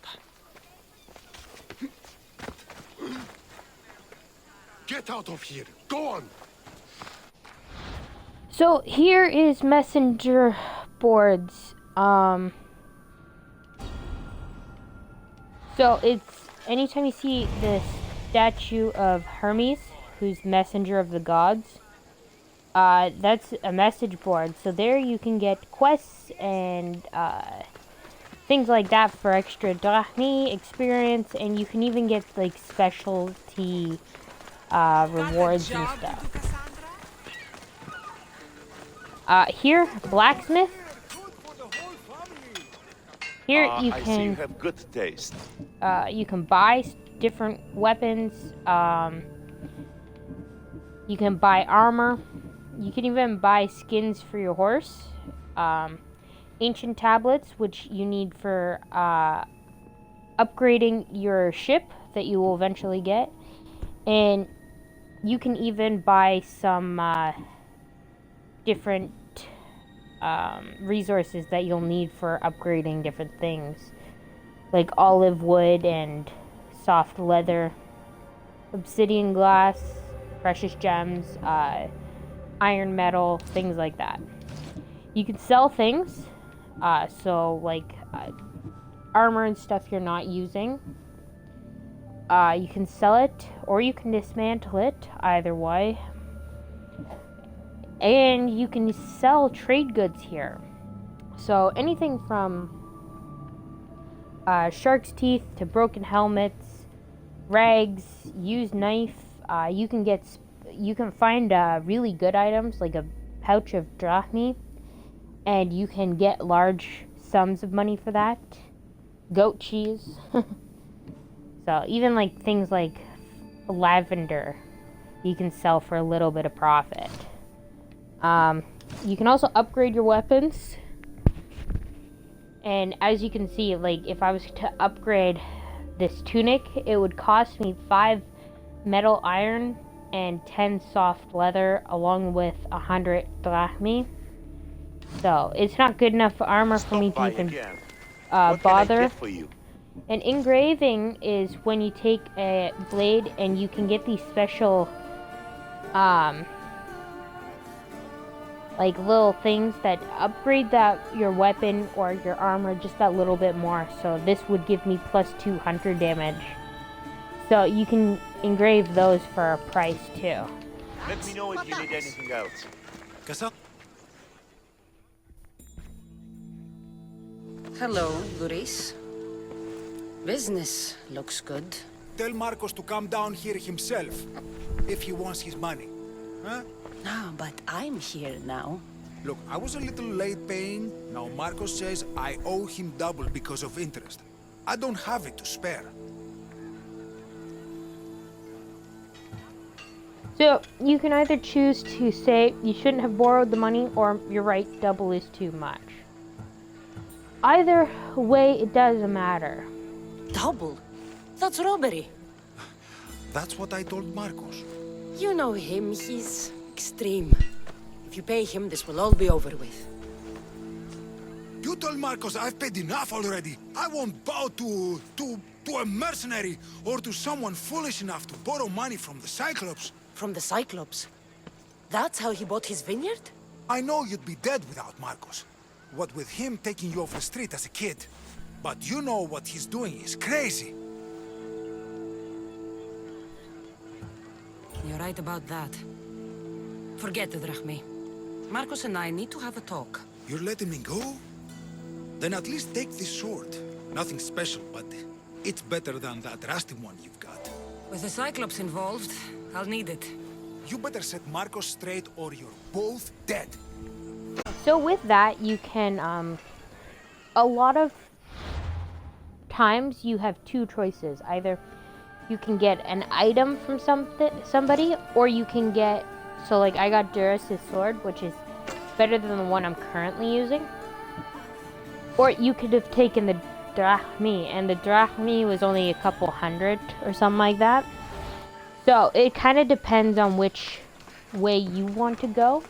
Get out of here! Go on! So here is messenger boards. So it's anytime you see this statue of Hermes, who's messenger of the gods, that's a message board. So there you can get quests and things like that for extra drachmi experience, and you can even get like specialty rewards and stuff. Here, blacksmith. Here you I see can you have good taste. you can buy different weapons. You can buy armor. You can even buy skins for your horse. Ancient tablets, which you need for upgrading your ship that you will eventually get. And you can even buy some different resources that you'll need for upgrading different things, like olive wood and soft leather, obsidian glass, precious gems, iron metal, things like that. You can sell things, so like armor and stuff you're not using. You can sell it or you can dismantle it, either way. And you can sell trade goods here. So anything from shark's teeth to broken helmets, rags, used knife. You can find really good items like a pouch of drachmi, and you can get large sums of money for that. Goat cheese. So even like things like lavender, you can sell for a little bit of profit. You can also upgrade your weapons. And as you can see, like if I was to upgrade this tunic, it would cost me 5 metal iron and 10 soft leather, along with 100 drachmi. So it's not good enough for armor for me to even bother. And engraving is when you take a blade and you can get these special like little things that upgrade your weapon or your armor just that little bit more. So this would give me plus 200 damage. So you can engrave those for a price too. Let me know if you need anything else. Hello, Duris. Business looks good. Tell Marcos to come down here himself, if he wants his money. Huh? No, but I'm here now. Look, I was a little late paying. Now Marcos says I owe him double because of interest. I don't have it to spare. So you can either choose to say you shouldn't have borrowed the money, or you're right, double is too much. Either way, it doesn't matter. Double? That's robbery. That's what I told Marcos. You know him, he's extreme. If you pay him, this will all be over with. You told Marcos I've paid enough already. I won't bow to a mercenary or to someone foolish enough to borrow money from the Cyclops. From the Cyclops? That's how he bought his vineyard? I know you'd be dead without Marcos. What with him taking you off the street as a kid. But you know what he's doing is crazy. You're right about that. Forget the drachmi. Marcos and I need to have a talk. You're letting me go? Then at least take this sword. Nothing special, but it's better than that rusty one you've got. With the Cyclops involved, I'll need it. You better set Marcos straight or you're both dead. So with that, you can, a lot of times you have two choices. Either you can get an item from somebody, or you can get, so like I got Duris' sword, which is better than the one I'm currently using. Or you could have taken the drachmi, and the drachmi was only a couple hundred or something like that. So it kind of depends on which way you want to go.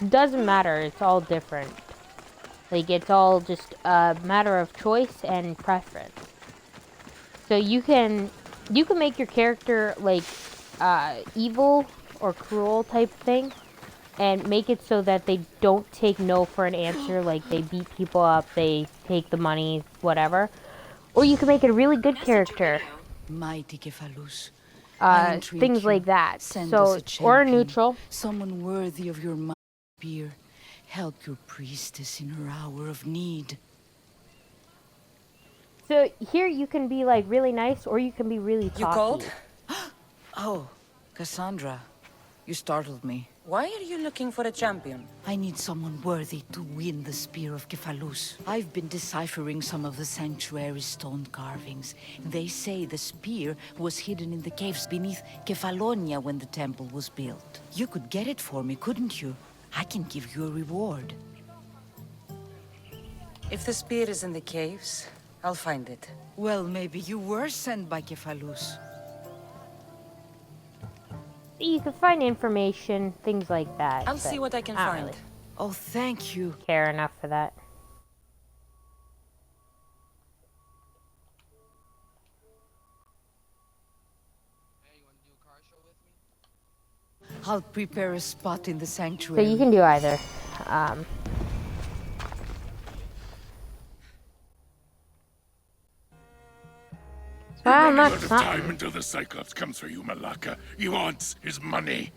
Doesn't matter, it's all different. Like, it's all just a matter of choice and preference. So you can make your character like evil or cruel type thing, and make it so that they don't take no for an answer. Like, they beat people up, they take the money, whatever. Or you can make it a really good character. Mighty Kephalus, Things like that. Send So, us a or a champion, neutral. someone worthy of your mighty spear. Help your priestess in her hour of need. So here you can be like really nice, or you can be really talky. You called? Oh, Kassandra, you startled me. Why are you looking for a champion? I need someone worthy to win the Spear of Kephalus. I've been deciphering some of the sanctuary's stone carvings. They say the spear was hidden in the caves beneath Kefalonia when the temple was built. You could get it for me, couldn't you? I can give you a reward. If the spear is in the caves, I'll find it. Well, maybe you were sent by Kephalus. You can find information, things like that. I'll see what I can find. Really oh, thank you. Care enough for that. I'll prepare a spot in the So sanctuary. you can do either. Well, You're running out not of time until the Cyclops comes for you, Malaka. He wants his money.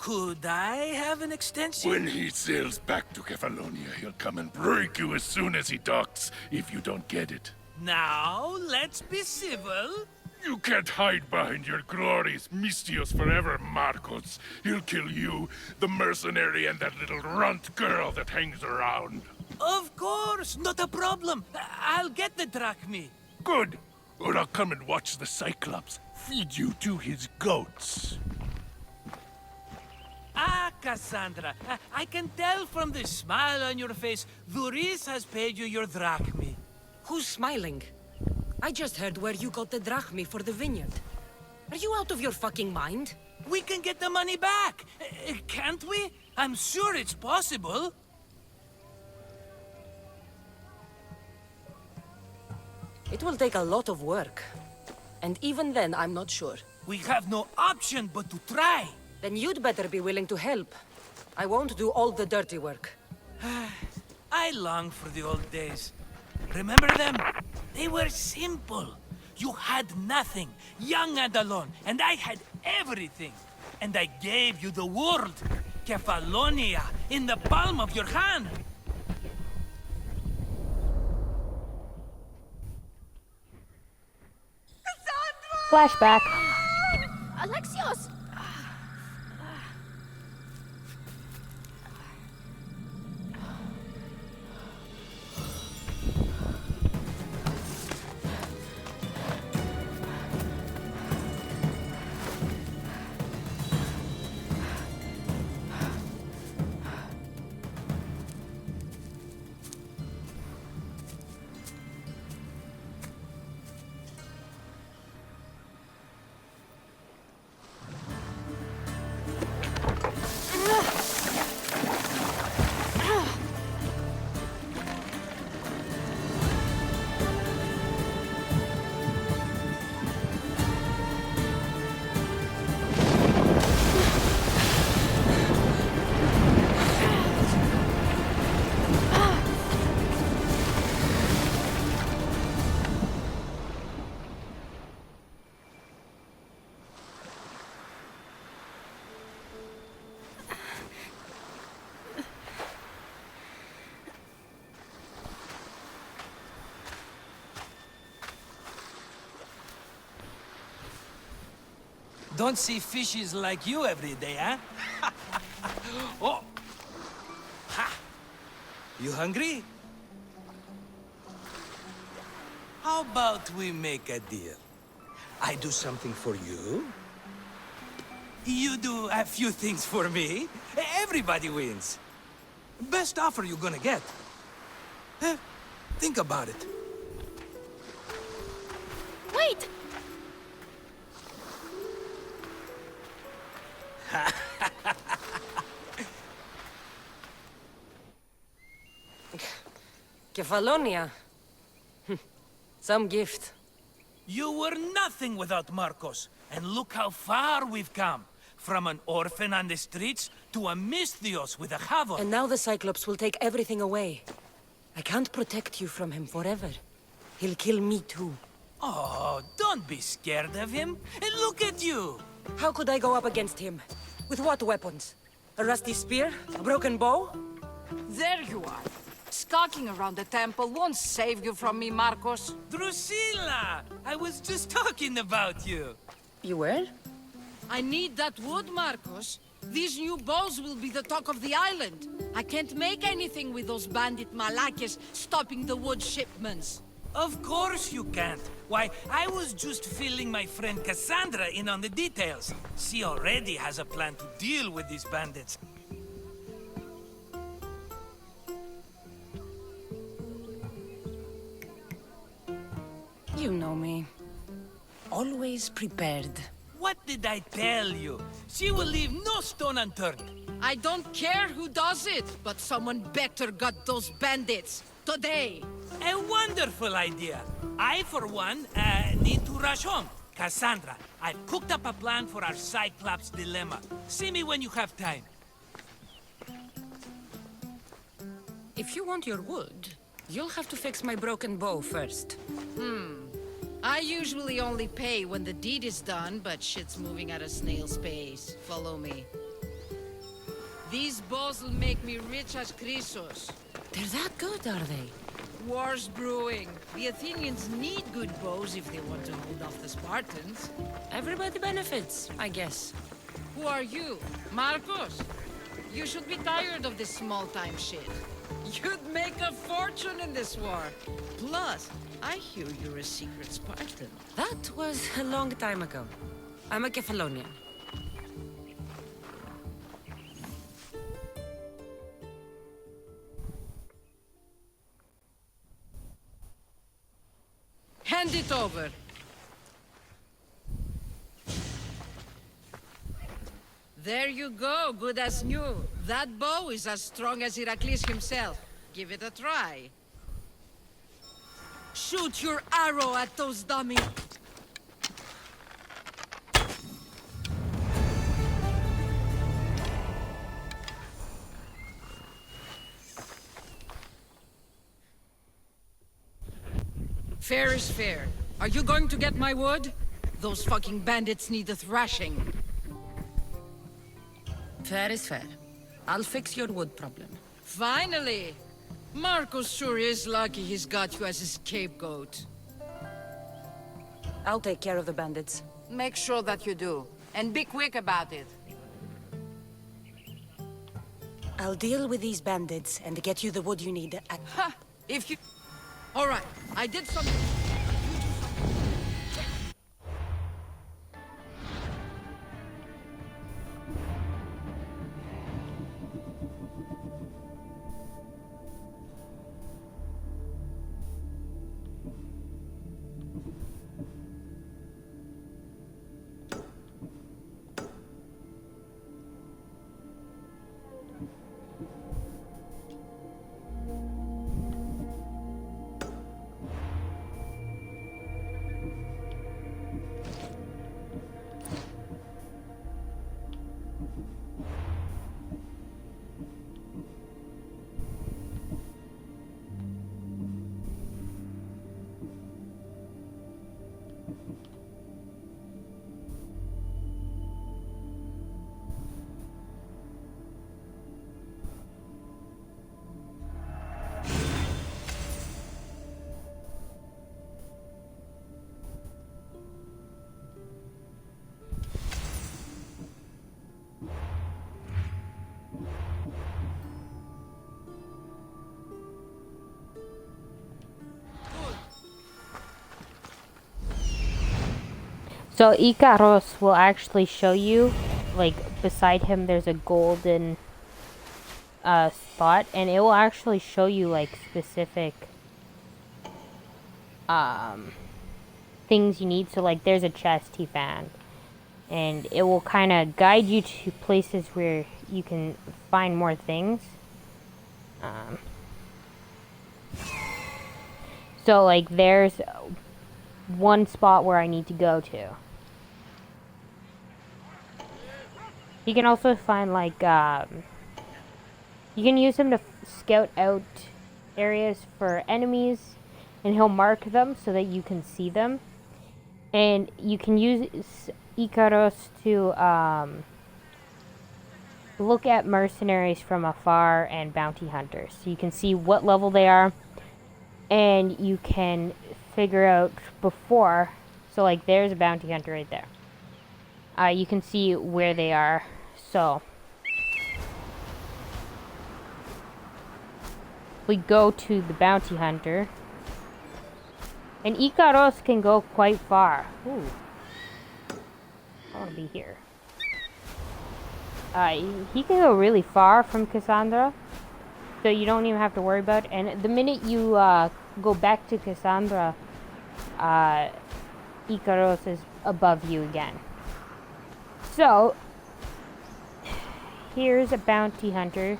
Could I have an extension? When he sails back to Kefalonia, he'll come and break you as soon as he docks, if you don't get it. Now, let's be civil. You can't hide behind your glorious Mistios forever, Marcos. He'll kill you, the mercenary, and that little runt girl that hangs around. Of course, not a problem. I'll get the drachmi. Good. Or I'll come and watch the Cyclops feed you to his goats. Ah, Kassandra, I can tell from the smile on your face, Duris has paid you your drachmi. Who's smiling? I just heard where you got the drachmi for the vineyard. Are you out of your fucking mind? We can get the money back, can't we? I'm sure it's possible. It will take a lot of work. And even then, I'm not sure. We have no option but to try. Then you'd better be willing to help. I won't do all the dirty work. I long for the old days. Remember them? They were simple. You had nothing, young and alone, and I had everything. And I gave you the world, Kefalonia, in the palm of your hand. Flashback. Alexios! Don't see fishes like you every day, huh? Oh! Ha! You hungry? How about we make a deal? I do something for you. You do a few things for me. Everybody wins. Best offer you're gonna get. Think about it. Wait! Kefalonia. Some gift. You were nothing without Marcos, and look how far we've come. From an orphan on the streets to a Misthios with a Havon. And now the Cyclops will take everything away. I can't protect you from him forever. He'll kill me too. Oh, don't be scared of him. And look at you! How could I go up against him? With what weapons? A rusty spear? A broken bow? There you are. Skulking around the temple won't save you from me, Marcos. Drusilla! I was just talking about you. You were? I need that wood, Marcos. These new bows will be the talk of the island. I can't make anything with those bandit malakes stopping the wood shipments. Of course you can't. Why, I was just filling my friend Kassandra in on the details. She already has a plan to deal with these bandits. You know me. Always prepared. What did I tell you? She will leave no stone unturned. I don't care who does it, but someone better got those bandits. Today. A wonderful idea. I, for one, need to rush home. Kassandra, I've cooked up a plan for our Cyclops dilemma. See me when you have time. If you want your wood, you'll have to fix my broken bow first. I usually only pay when the deed is done, but shit's moving at a snail's pace. Follow me. These bows will make me rich as Chrysos. They're that good, are they? War's brewing. The Athenians need good bows if they want to hold off the Spartans. Everybody benefits, I guess. Who are you? Marcos? You should be tired of this small-time shit. You'd make a fortune in this war. Plus, I hear you're a secret Spartan. That was a long time ago. I'm a Kefalonian. Hand it over. There you go, good as new. That bow is as strong as Heracles himself. Give it a try. Shoot your arrow at those dummies. Fair is fair. Are you going to get my wood? Those fucking bandits need a thrashing. Fair is fair. I'll fix your wood problem. Finally! Marcos sure is lucky he's got you as his scapegoat. I'll take care of the bandits. Make sure that you do. And be quick about it. I'll deal with these bandits and get you the wood you need at... Ha! If you... Alright, I did something... So Ikaros will actually show you, like, beside him there's a golden spot, and it will actually show you, like, specific things you need. So, like, there's a chest he found, and it will kind of guide you to places where you can find more things. So, like, there's one spot where I need to go to. You can also find, like, you can use him to scout out areas for enemies, and he'll mark them so that you can see them. And you can use Icaros to look at mercenaries from afar and bounty hunters. So you can see what level they are, and you can figure out before. So, like, there's a bounty hunter right there. You can see where they are. So we go to the bounty hunter, and Icaros can go quite far. Ooh, I want to be here. He can go really far from Kassandra, so you don't even have to worry about it. And the minute you go back to Kassandra, Icaros is above you again. So here's a bounty hunter.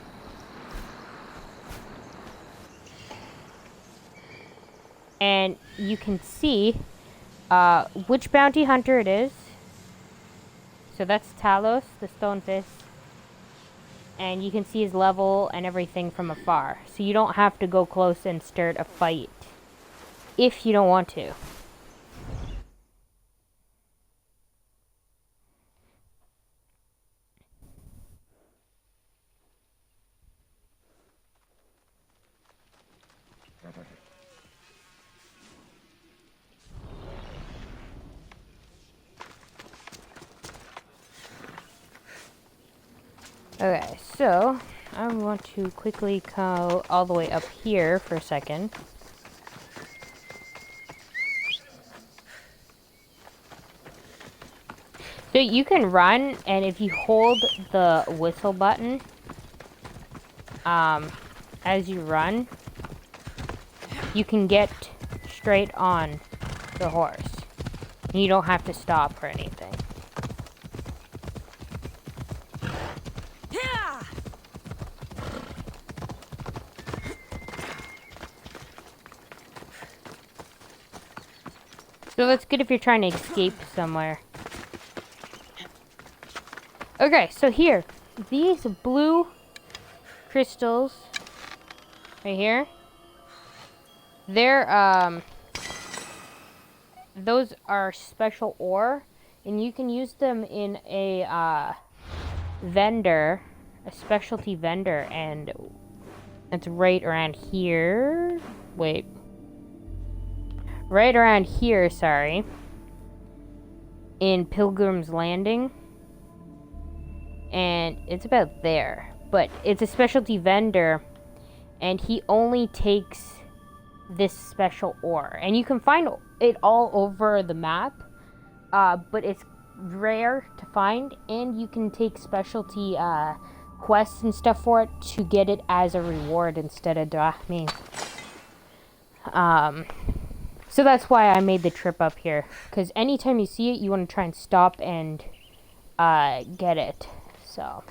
And you can see which bounty hunter it is. So that's Talos, the Stone Fist. And you can see his level and everything from afar. So you don't have to go close and start a fight if you don't want to. Okay, so I want to quickly go all the way up here for a second. So you can run, and if you hold the whistle button as you run, you can get straight on the horse. You don't have to stop or anything. So that's good if you're trying to escape somewhere. Okay, so here, these blue crystals right here, they're those are special ore, and you can use them in a vendor, a specialty vendor, and it's right around here. Wait. Right around here, sorry. In Pilgrim's Landing. And it's about there. But it's a specialty vendor, and he only takes this special ore. And you can find it all over the map, but it's rare to find, and you can take specialty quests and stuff for it to get it as a reward instead of drachmi. So that's why I made the trip up here, because anytime you see it, you want to try and stop and get it. So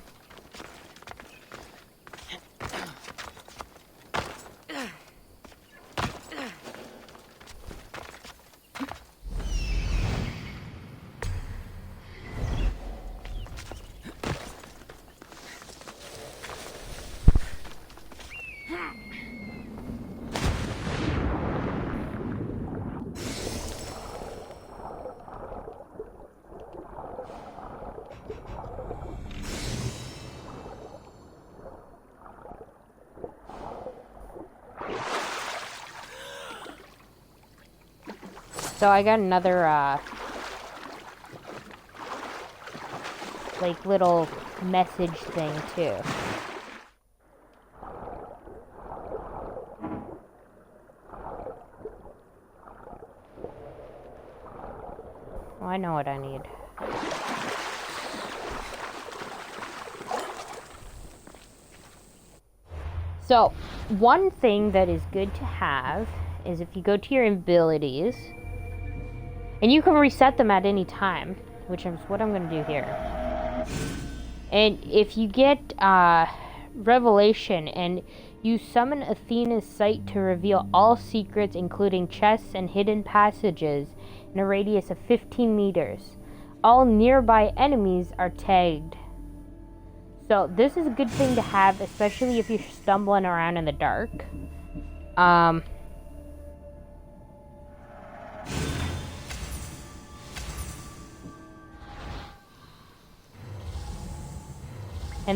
I got another, like, little message thing, too. Oh, I know what I need. So, one thing that is good to have is if you go to your abilities, and you can reset them at any time, which is what I'm going to do here. And if you get Revelation and You summon Athena's sight to reveal all secrets, including chests and hidden passages, in a radius of 15 meters. All nearby enemies are tagged. So this is a good thing to have, especially if you're stumbling around in the dark. And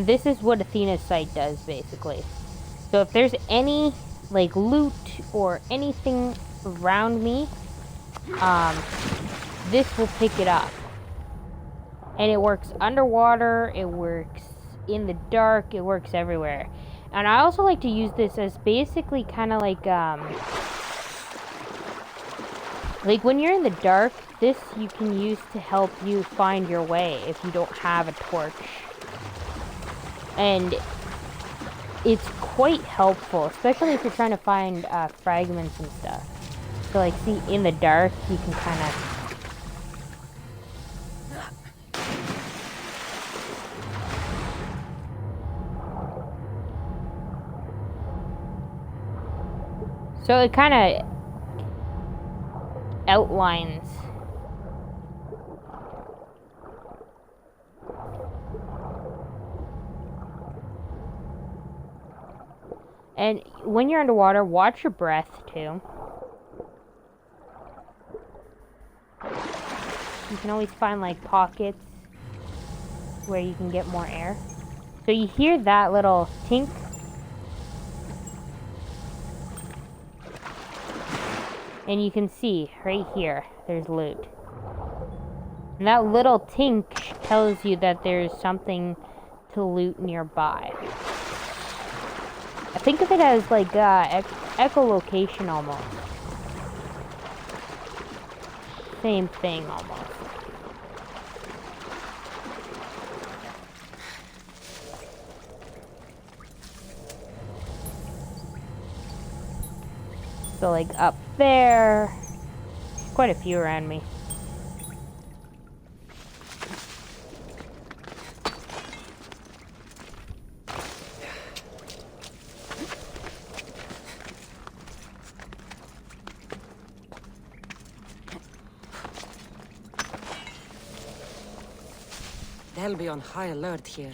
this is what Athena's sight does, basically. So if there's any, like, loot or anything around me, this will pick it up. And it works underwater, it works in the dark, it works everywhere. And I also like to use this as basically kind of like when you're in the dark, this you can use to help you find your way if you don't have a torch. And it's quite helpful, especially if you're trying to find fragments and stuff. So like, see, in the dark, you can kind of... So it kind of outlines. And when you're underwater, watch your breath too. You can always find like pockets where you can get more air. So you hear that little tink. And you can see right here, there's loot. And that little tink tells you that there's something to loot nearby. I think of it as like echolocation almost. Same thing almost. So like up there, quite a few around me. They'll be on high alert here.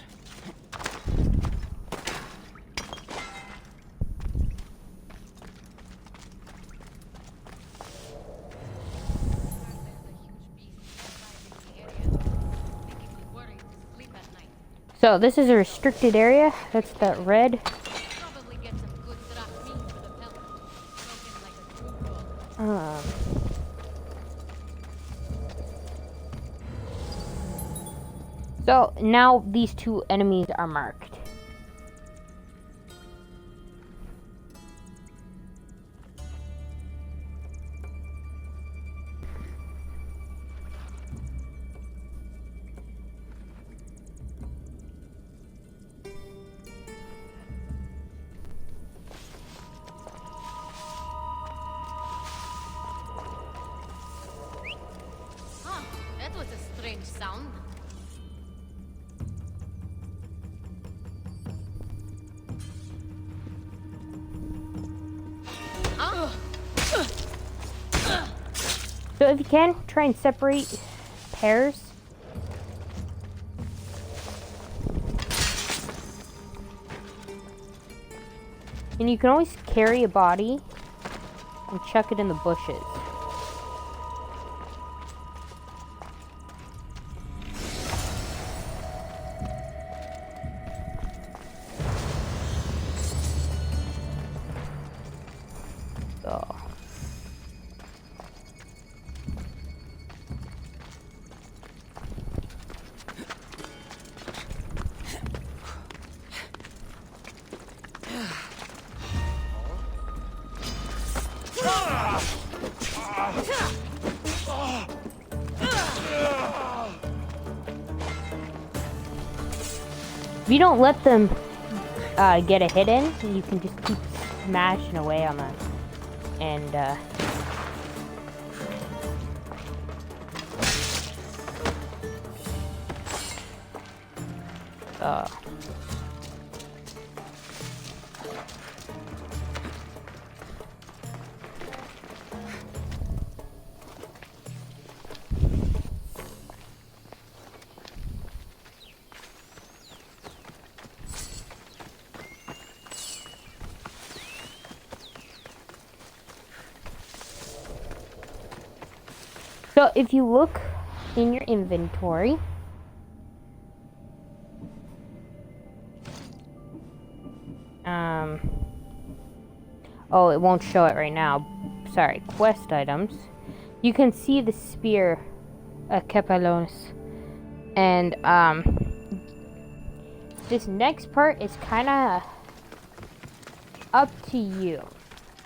So this is a restricted area. That's the red. So now these two enemies are marked. That was a strange sound. So if you can, try and separate pairs. And you can always carry a body and chuck it in the bushes. So. If you don't let them get a hit in, you can just keep smashing away on them. And So if you look in your inventory, oh, it won't show it right now. Sorry, quest items. You can see the spear of Kepalos. And, this next part is kind of up to you.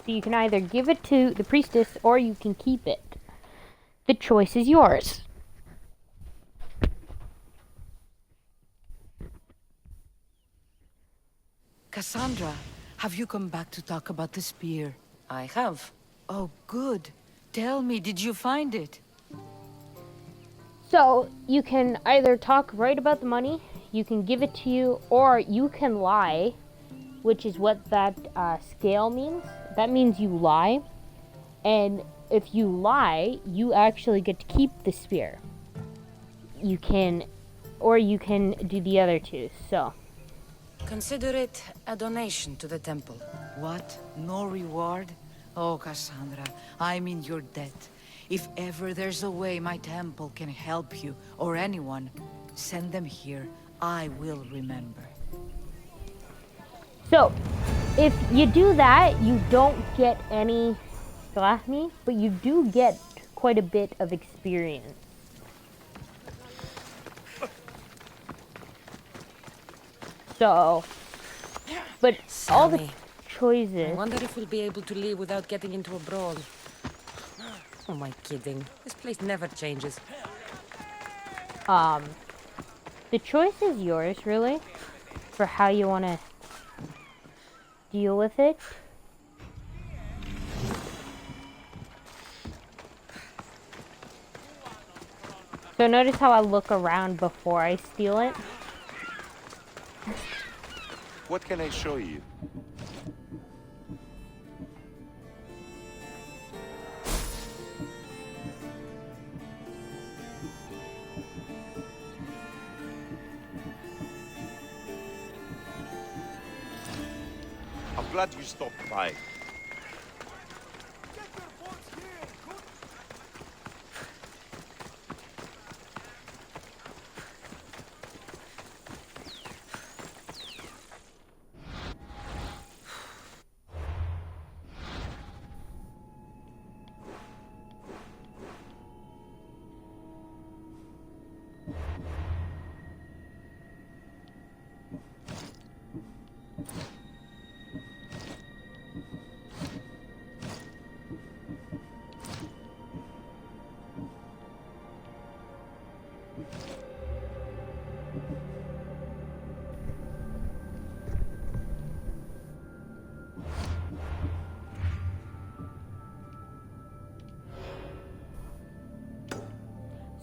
So you can either give it to the priestess or you can keep it. The choice is yours. Kassandra, have you come back to talk about the spear? I have. Oh, good. Tell me, did you find it? So, you can either talk right about the money, you can give it to you, or you can lie, which is what that scale means. That means you lie, and if you lie, you actually get to keep the spear. You can, or you can do the other two, so. Consider it a donation to the temple. What? No reward? Oh, Kassandra, I'm in your debt. If ever there's a way my temple can help you, or anyone, send them here. I will remember. So, if you do that, you don't get any drachmi, but you do get quite a bit of experience. So, but all the choices... I wonder if we'll be able to leave without getting into a brawl. Oh, am I kidding? This place never changes. The choice is yours, really, for how you want to deal with it. So notice how I look around before I steal it. What can I show you? I'm glad you stopped by.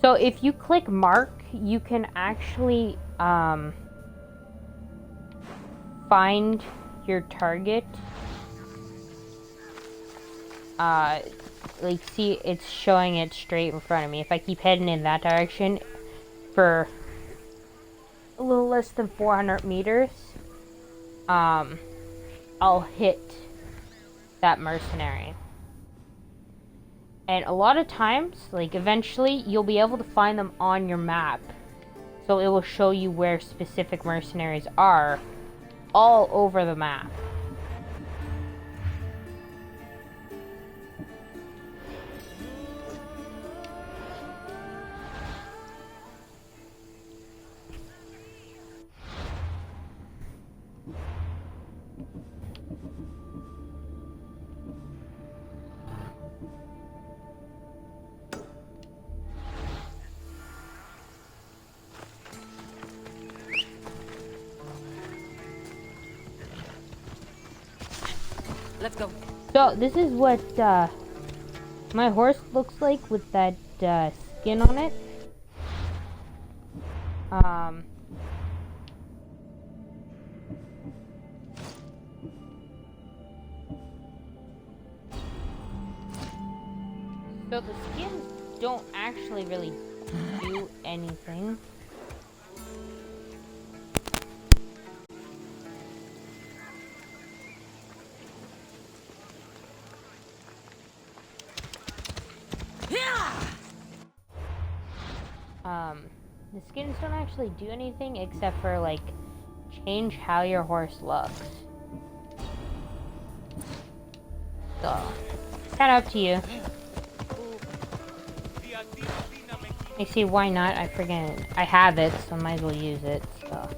So if you click mark, you can actually find your target. Like, see, it's showing it straight in front of me. If I keep heading in that direction for a little less than 400 meters, I'll hit that mercenary. And a lot of times, like, eventually, you'll be able to find them on your map. So it will show you where specific mercenaries are all over the map. Let's go. So this is what my horse looks like with that skin on it. So the skins don't actually really do anything. The skins don't actually do anything except for, like, change how your horse looks. So, it's kind of up to you. You see, why not? I forget. I have it, so I might as well use it, so.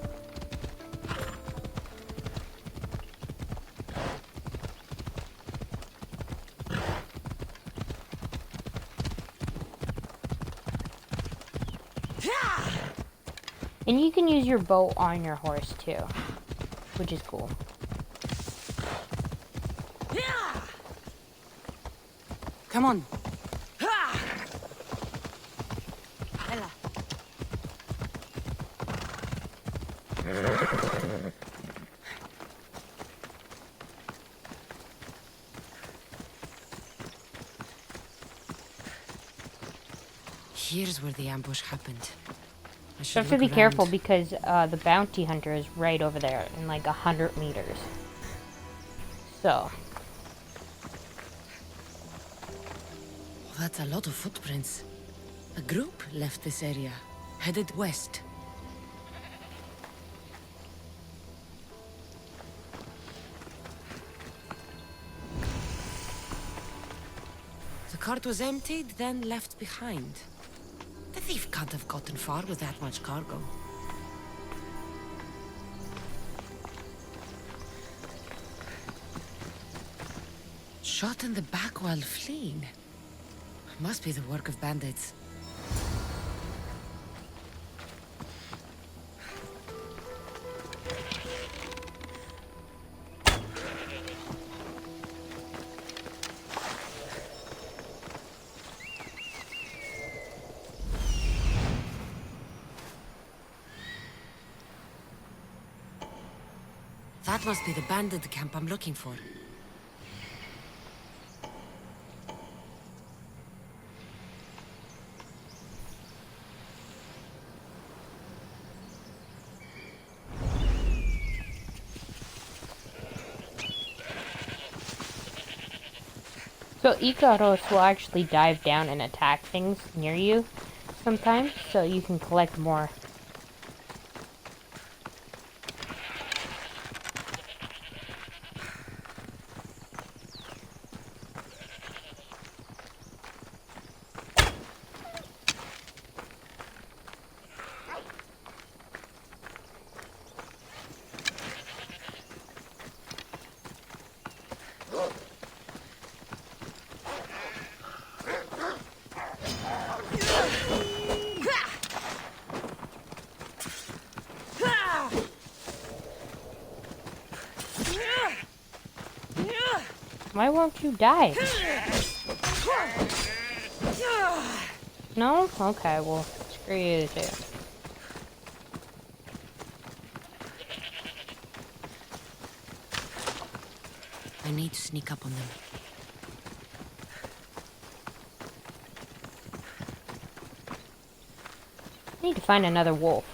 And you can use your bow on your horse too, which is cool. Come on. Here's where the ambush happened. You have to be careful because the bounty hunter is right over there in like 100 meters. So. Oh, that's a lot of footprints. A group left this area, headed west. The cart was emptied, then left behind. The thief can't have gotten far with that much cargo. Shot in the back while fleeing. Must be the work of bandits. That must be the bandit camp I'm looking for. So Icaros will actually dive down and attack things near you sometimes, so you can collect more. Why won't you die? No? Okay, well, screw you too. I need to sneak up on them. I need to find another wolf.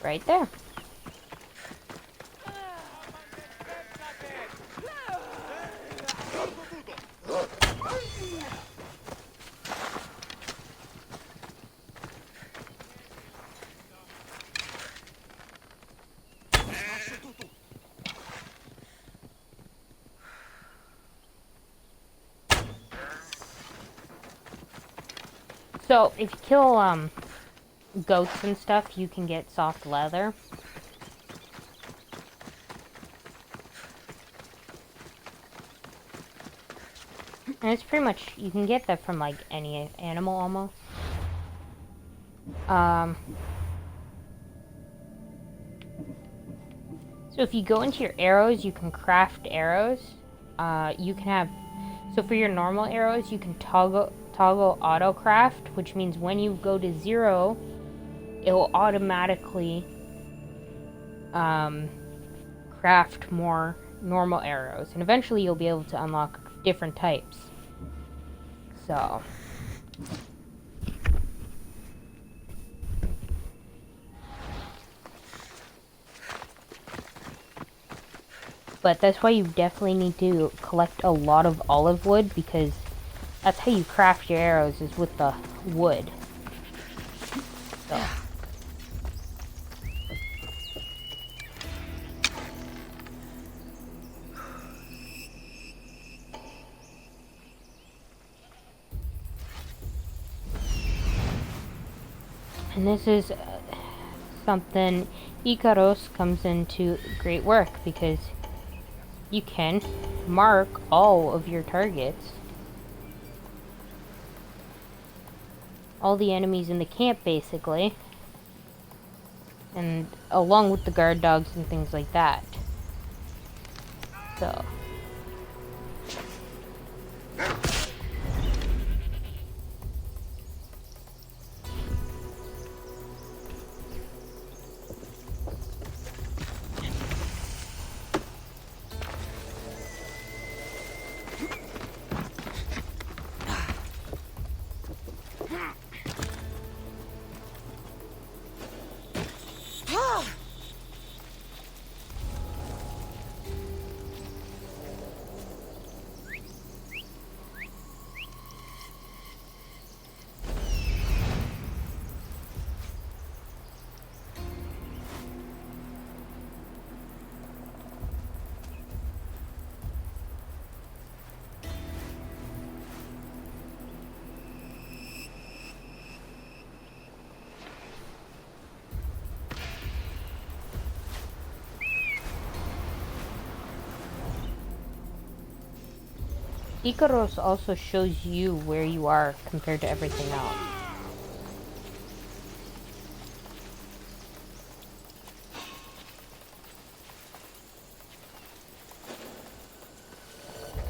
Right there. So, if you kill, goats and stuff, you can get soft leather. And it's pretty much, you can get that from, like, any animal, almost. So if you go into your arrows, you can craft arrows. You can have, so for your normal arrows, you can toggle auto craft, which means when you go to 0, it will automatically craft more normal arrows, and eventually you'll be able to unlock different types. So but that's why you definitely need to collect a lot of olive wood, because That's how you craft your arrows, is with the wood. So. And this is something Icaros comes into great work, because you can mark all of your targets. All the enemies in the camp, basically. And along with the guard dogs and things like that. So. Icaros also shows you where you are compared to everything else.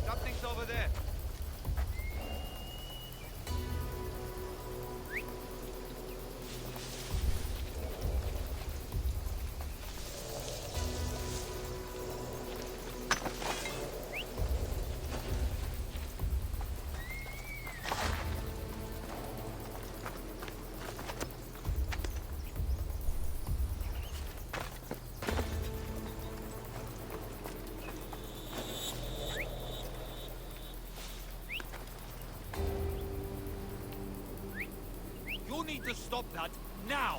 Something's over there. You need to stop that now!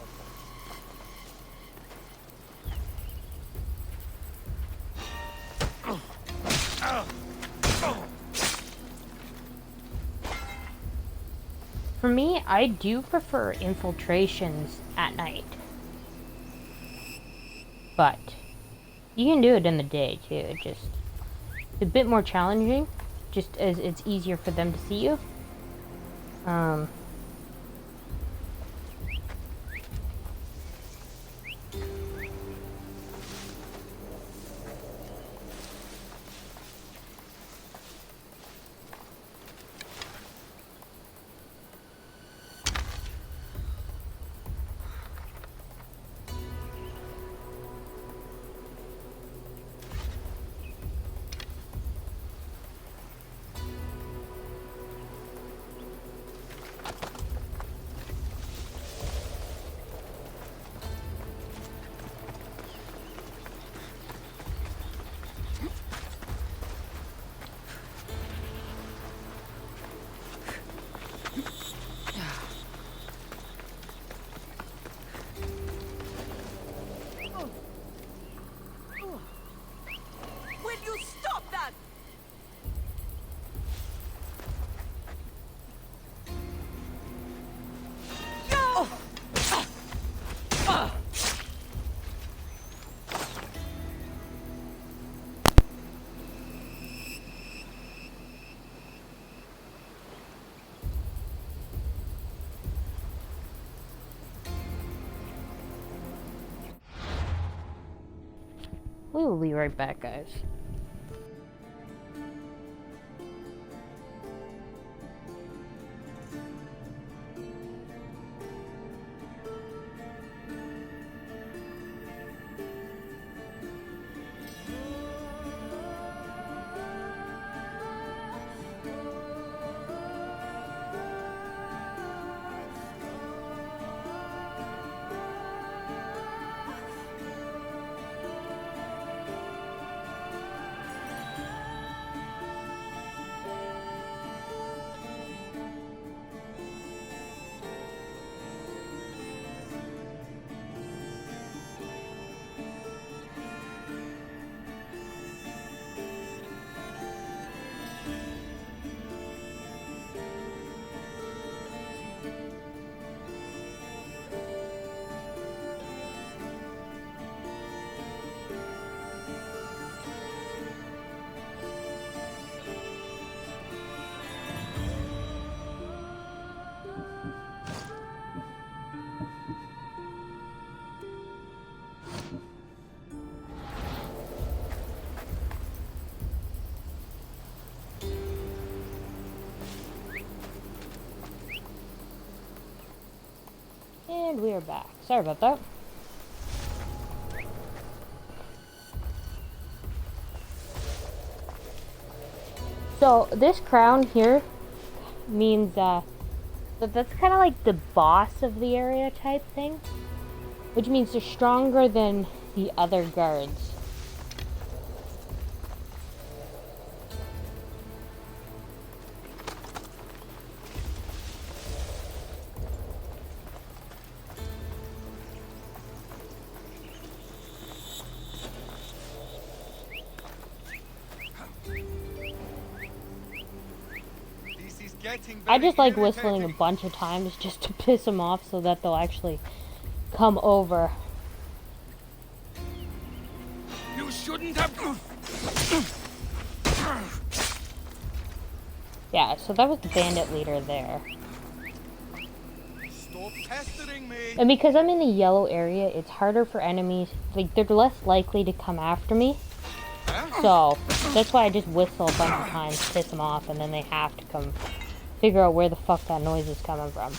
For me, I do prefer infiltrations at night. But you can do it in the day too. It's a bit more challenging, just as it's easier for them to see you. We will be right back, guys. And we are back. Sorry about that. So this crown here means that that's kind of like the boss of the area type thing, which means they're stronger than the other guards. I just like whistling a bunch of times just to piss them off so that they'll actually come over. You shouldn't have. Yeah, so that was the bandit leader there. Stop pestering me. And because I'm in the yellow area, it's harder for enemies. Like, they're less likely to come after me. So that's why I just whistle a bunch of times to piss them off, and then they have to come figure out where the fuck that noise is coming from.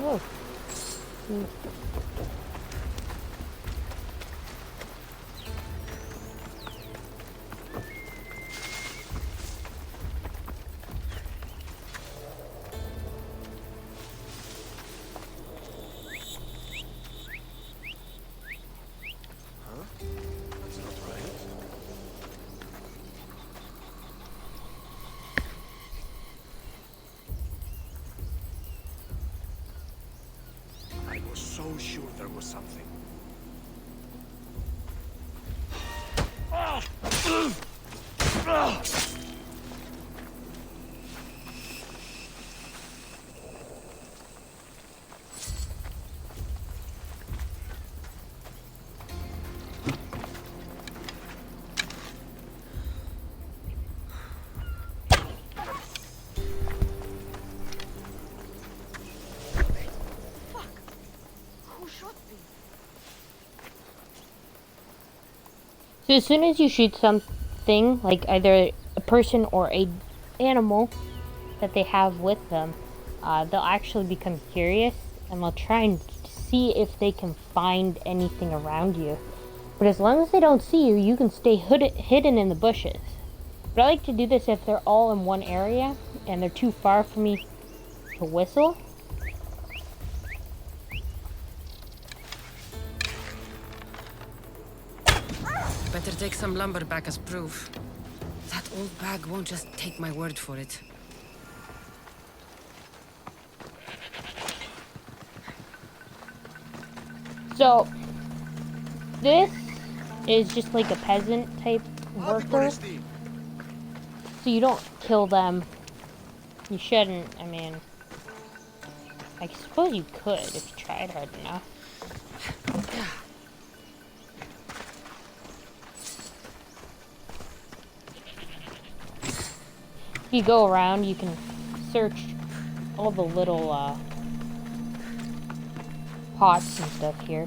Oh. I was so sure there was something. So as soon as you shoot something, like either a person or a animal that they have with them, they'll actually become curious and they'll try and see if they can find anything around you. But as long as they don't see you, you can stay hidden in the bushes. But I like to do this if they're all in one area and they're too far for me to whistle. Better take some lumber back as proof. That old bag won't just take my word for it. So, this is just like a peasant type worker. So you don't kill them. You shouldn't, I mean, I suppose you could if you tried hard enough. If you go around, you can search all the little pots and stuff here.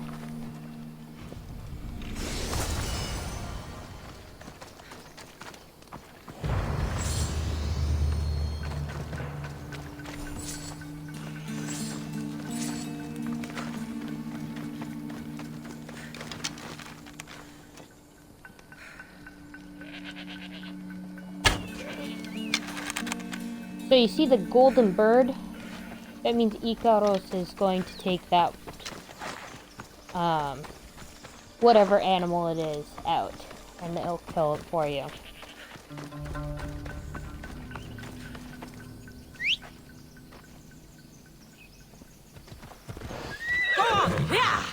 So you see the golden bird? That means Ikaros is going to take that, whatever animal it is out, and it'll kill it for you. Yeah!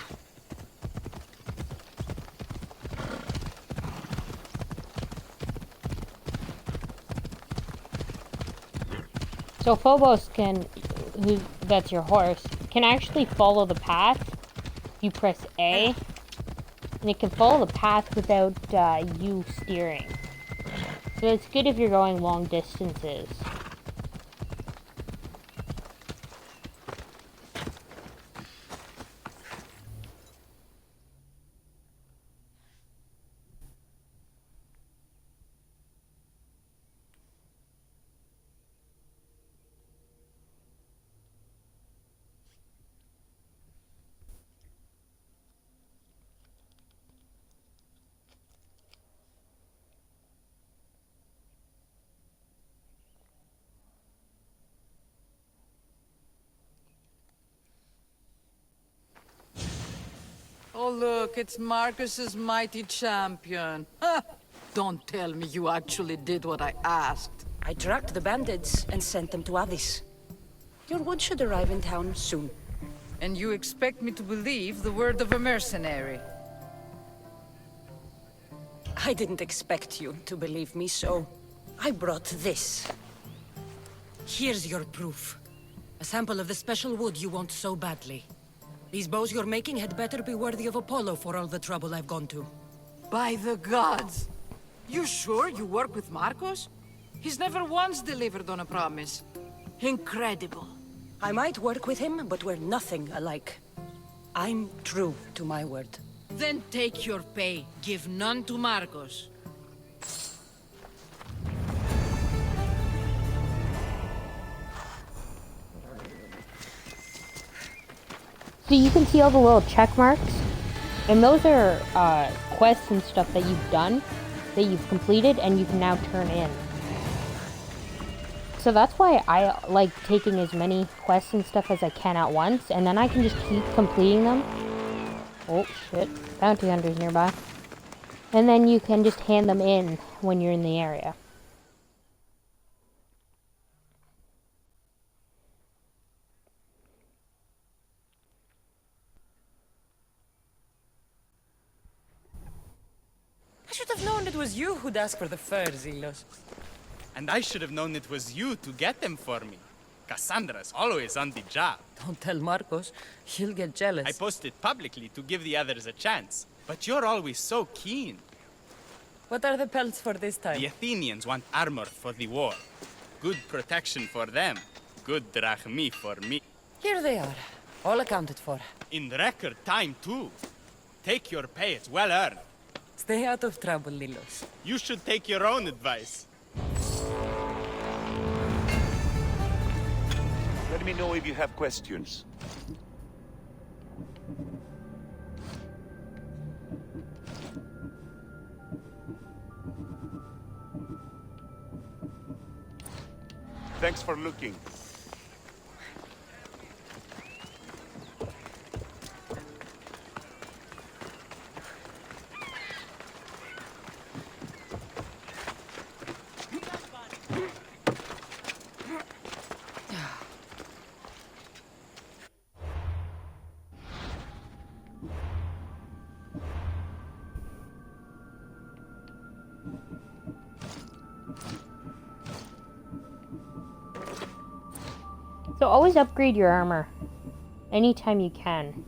So Phobos can, that's your horse, can actually follow the path. You press A, and it can follow the path without you steering. So it's good if you're going long distances. Oh, look, it's Marcus's mighty champion. Ha! Don't tell me you actually did what I asked. I tracked the bandits and sent them to Addis. Your wood should arrive in town soon. And you expect me to believe the word of a mercenary? I didn't expect you to believe me, so I brought this. Here's your proof. A sample of the special wood you want so badly. These bows you're making had better be worthy of Apollo for all the trouble I've gone to. By the gods! You sure you work with Marcos? He's never once delivered on a promise. Incredible. I might work with him, but we're nothing alike. I'm true to my word. Then take your pay. Give none to Marcos. So you can see all the little check marks, and those are quests and stuff that you've done, that you've completed, and you can now turn in. So that's why I like taking as many quests and stuff as I can at once, and then I can just keep completing them. Oh shit, bounty hunters nearby. And then you can just hand them in when you're in the area. I should have known it was you who'd ask for the fur, Zelos. And I should have known it was you to get them for me. Kassandra's always on the job. Don't tell Marcos. He'll get jealous. I posted publicly to give the others a chance. But you're always so keen. What are the pelts for this time? The Athenians want armor for the war. Good protection for them. Good drachmi for me. Here they are. All accounted for. In record time, too. Take your pay, it's well earned. Stay out of trouble, Lilos. You should take your own advice. Let me know if you have questions. Thanks for looking. So always upgrade your armor anytime you can.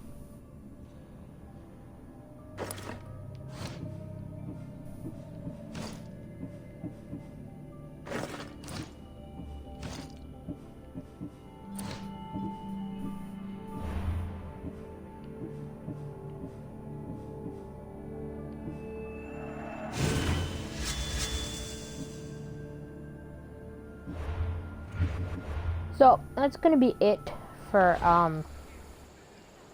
So that's gonna be it for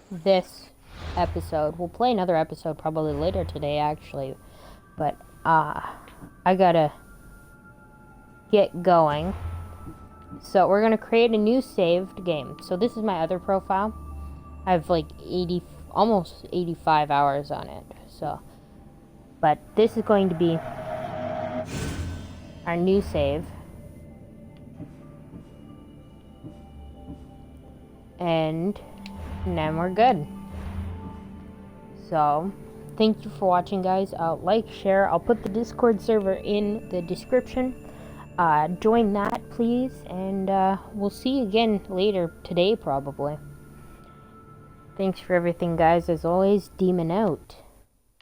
this episode. We'll play another episode probably later today, actually, but I gotta get going. So we're gonna create a new saved game. So this is my other profile. I have like almost 85 hours on it. So, but this is going to be our new save. And then we're good. So thank you for watching, guys. Like, share. I'll put the Discord server in the description. Join that, please, and we'll see you again later today, probably. Thanks for everything, guys. As always, Demon out.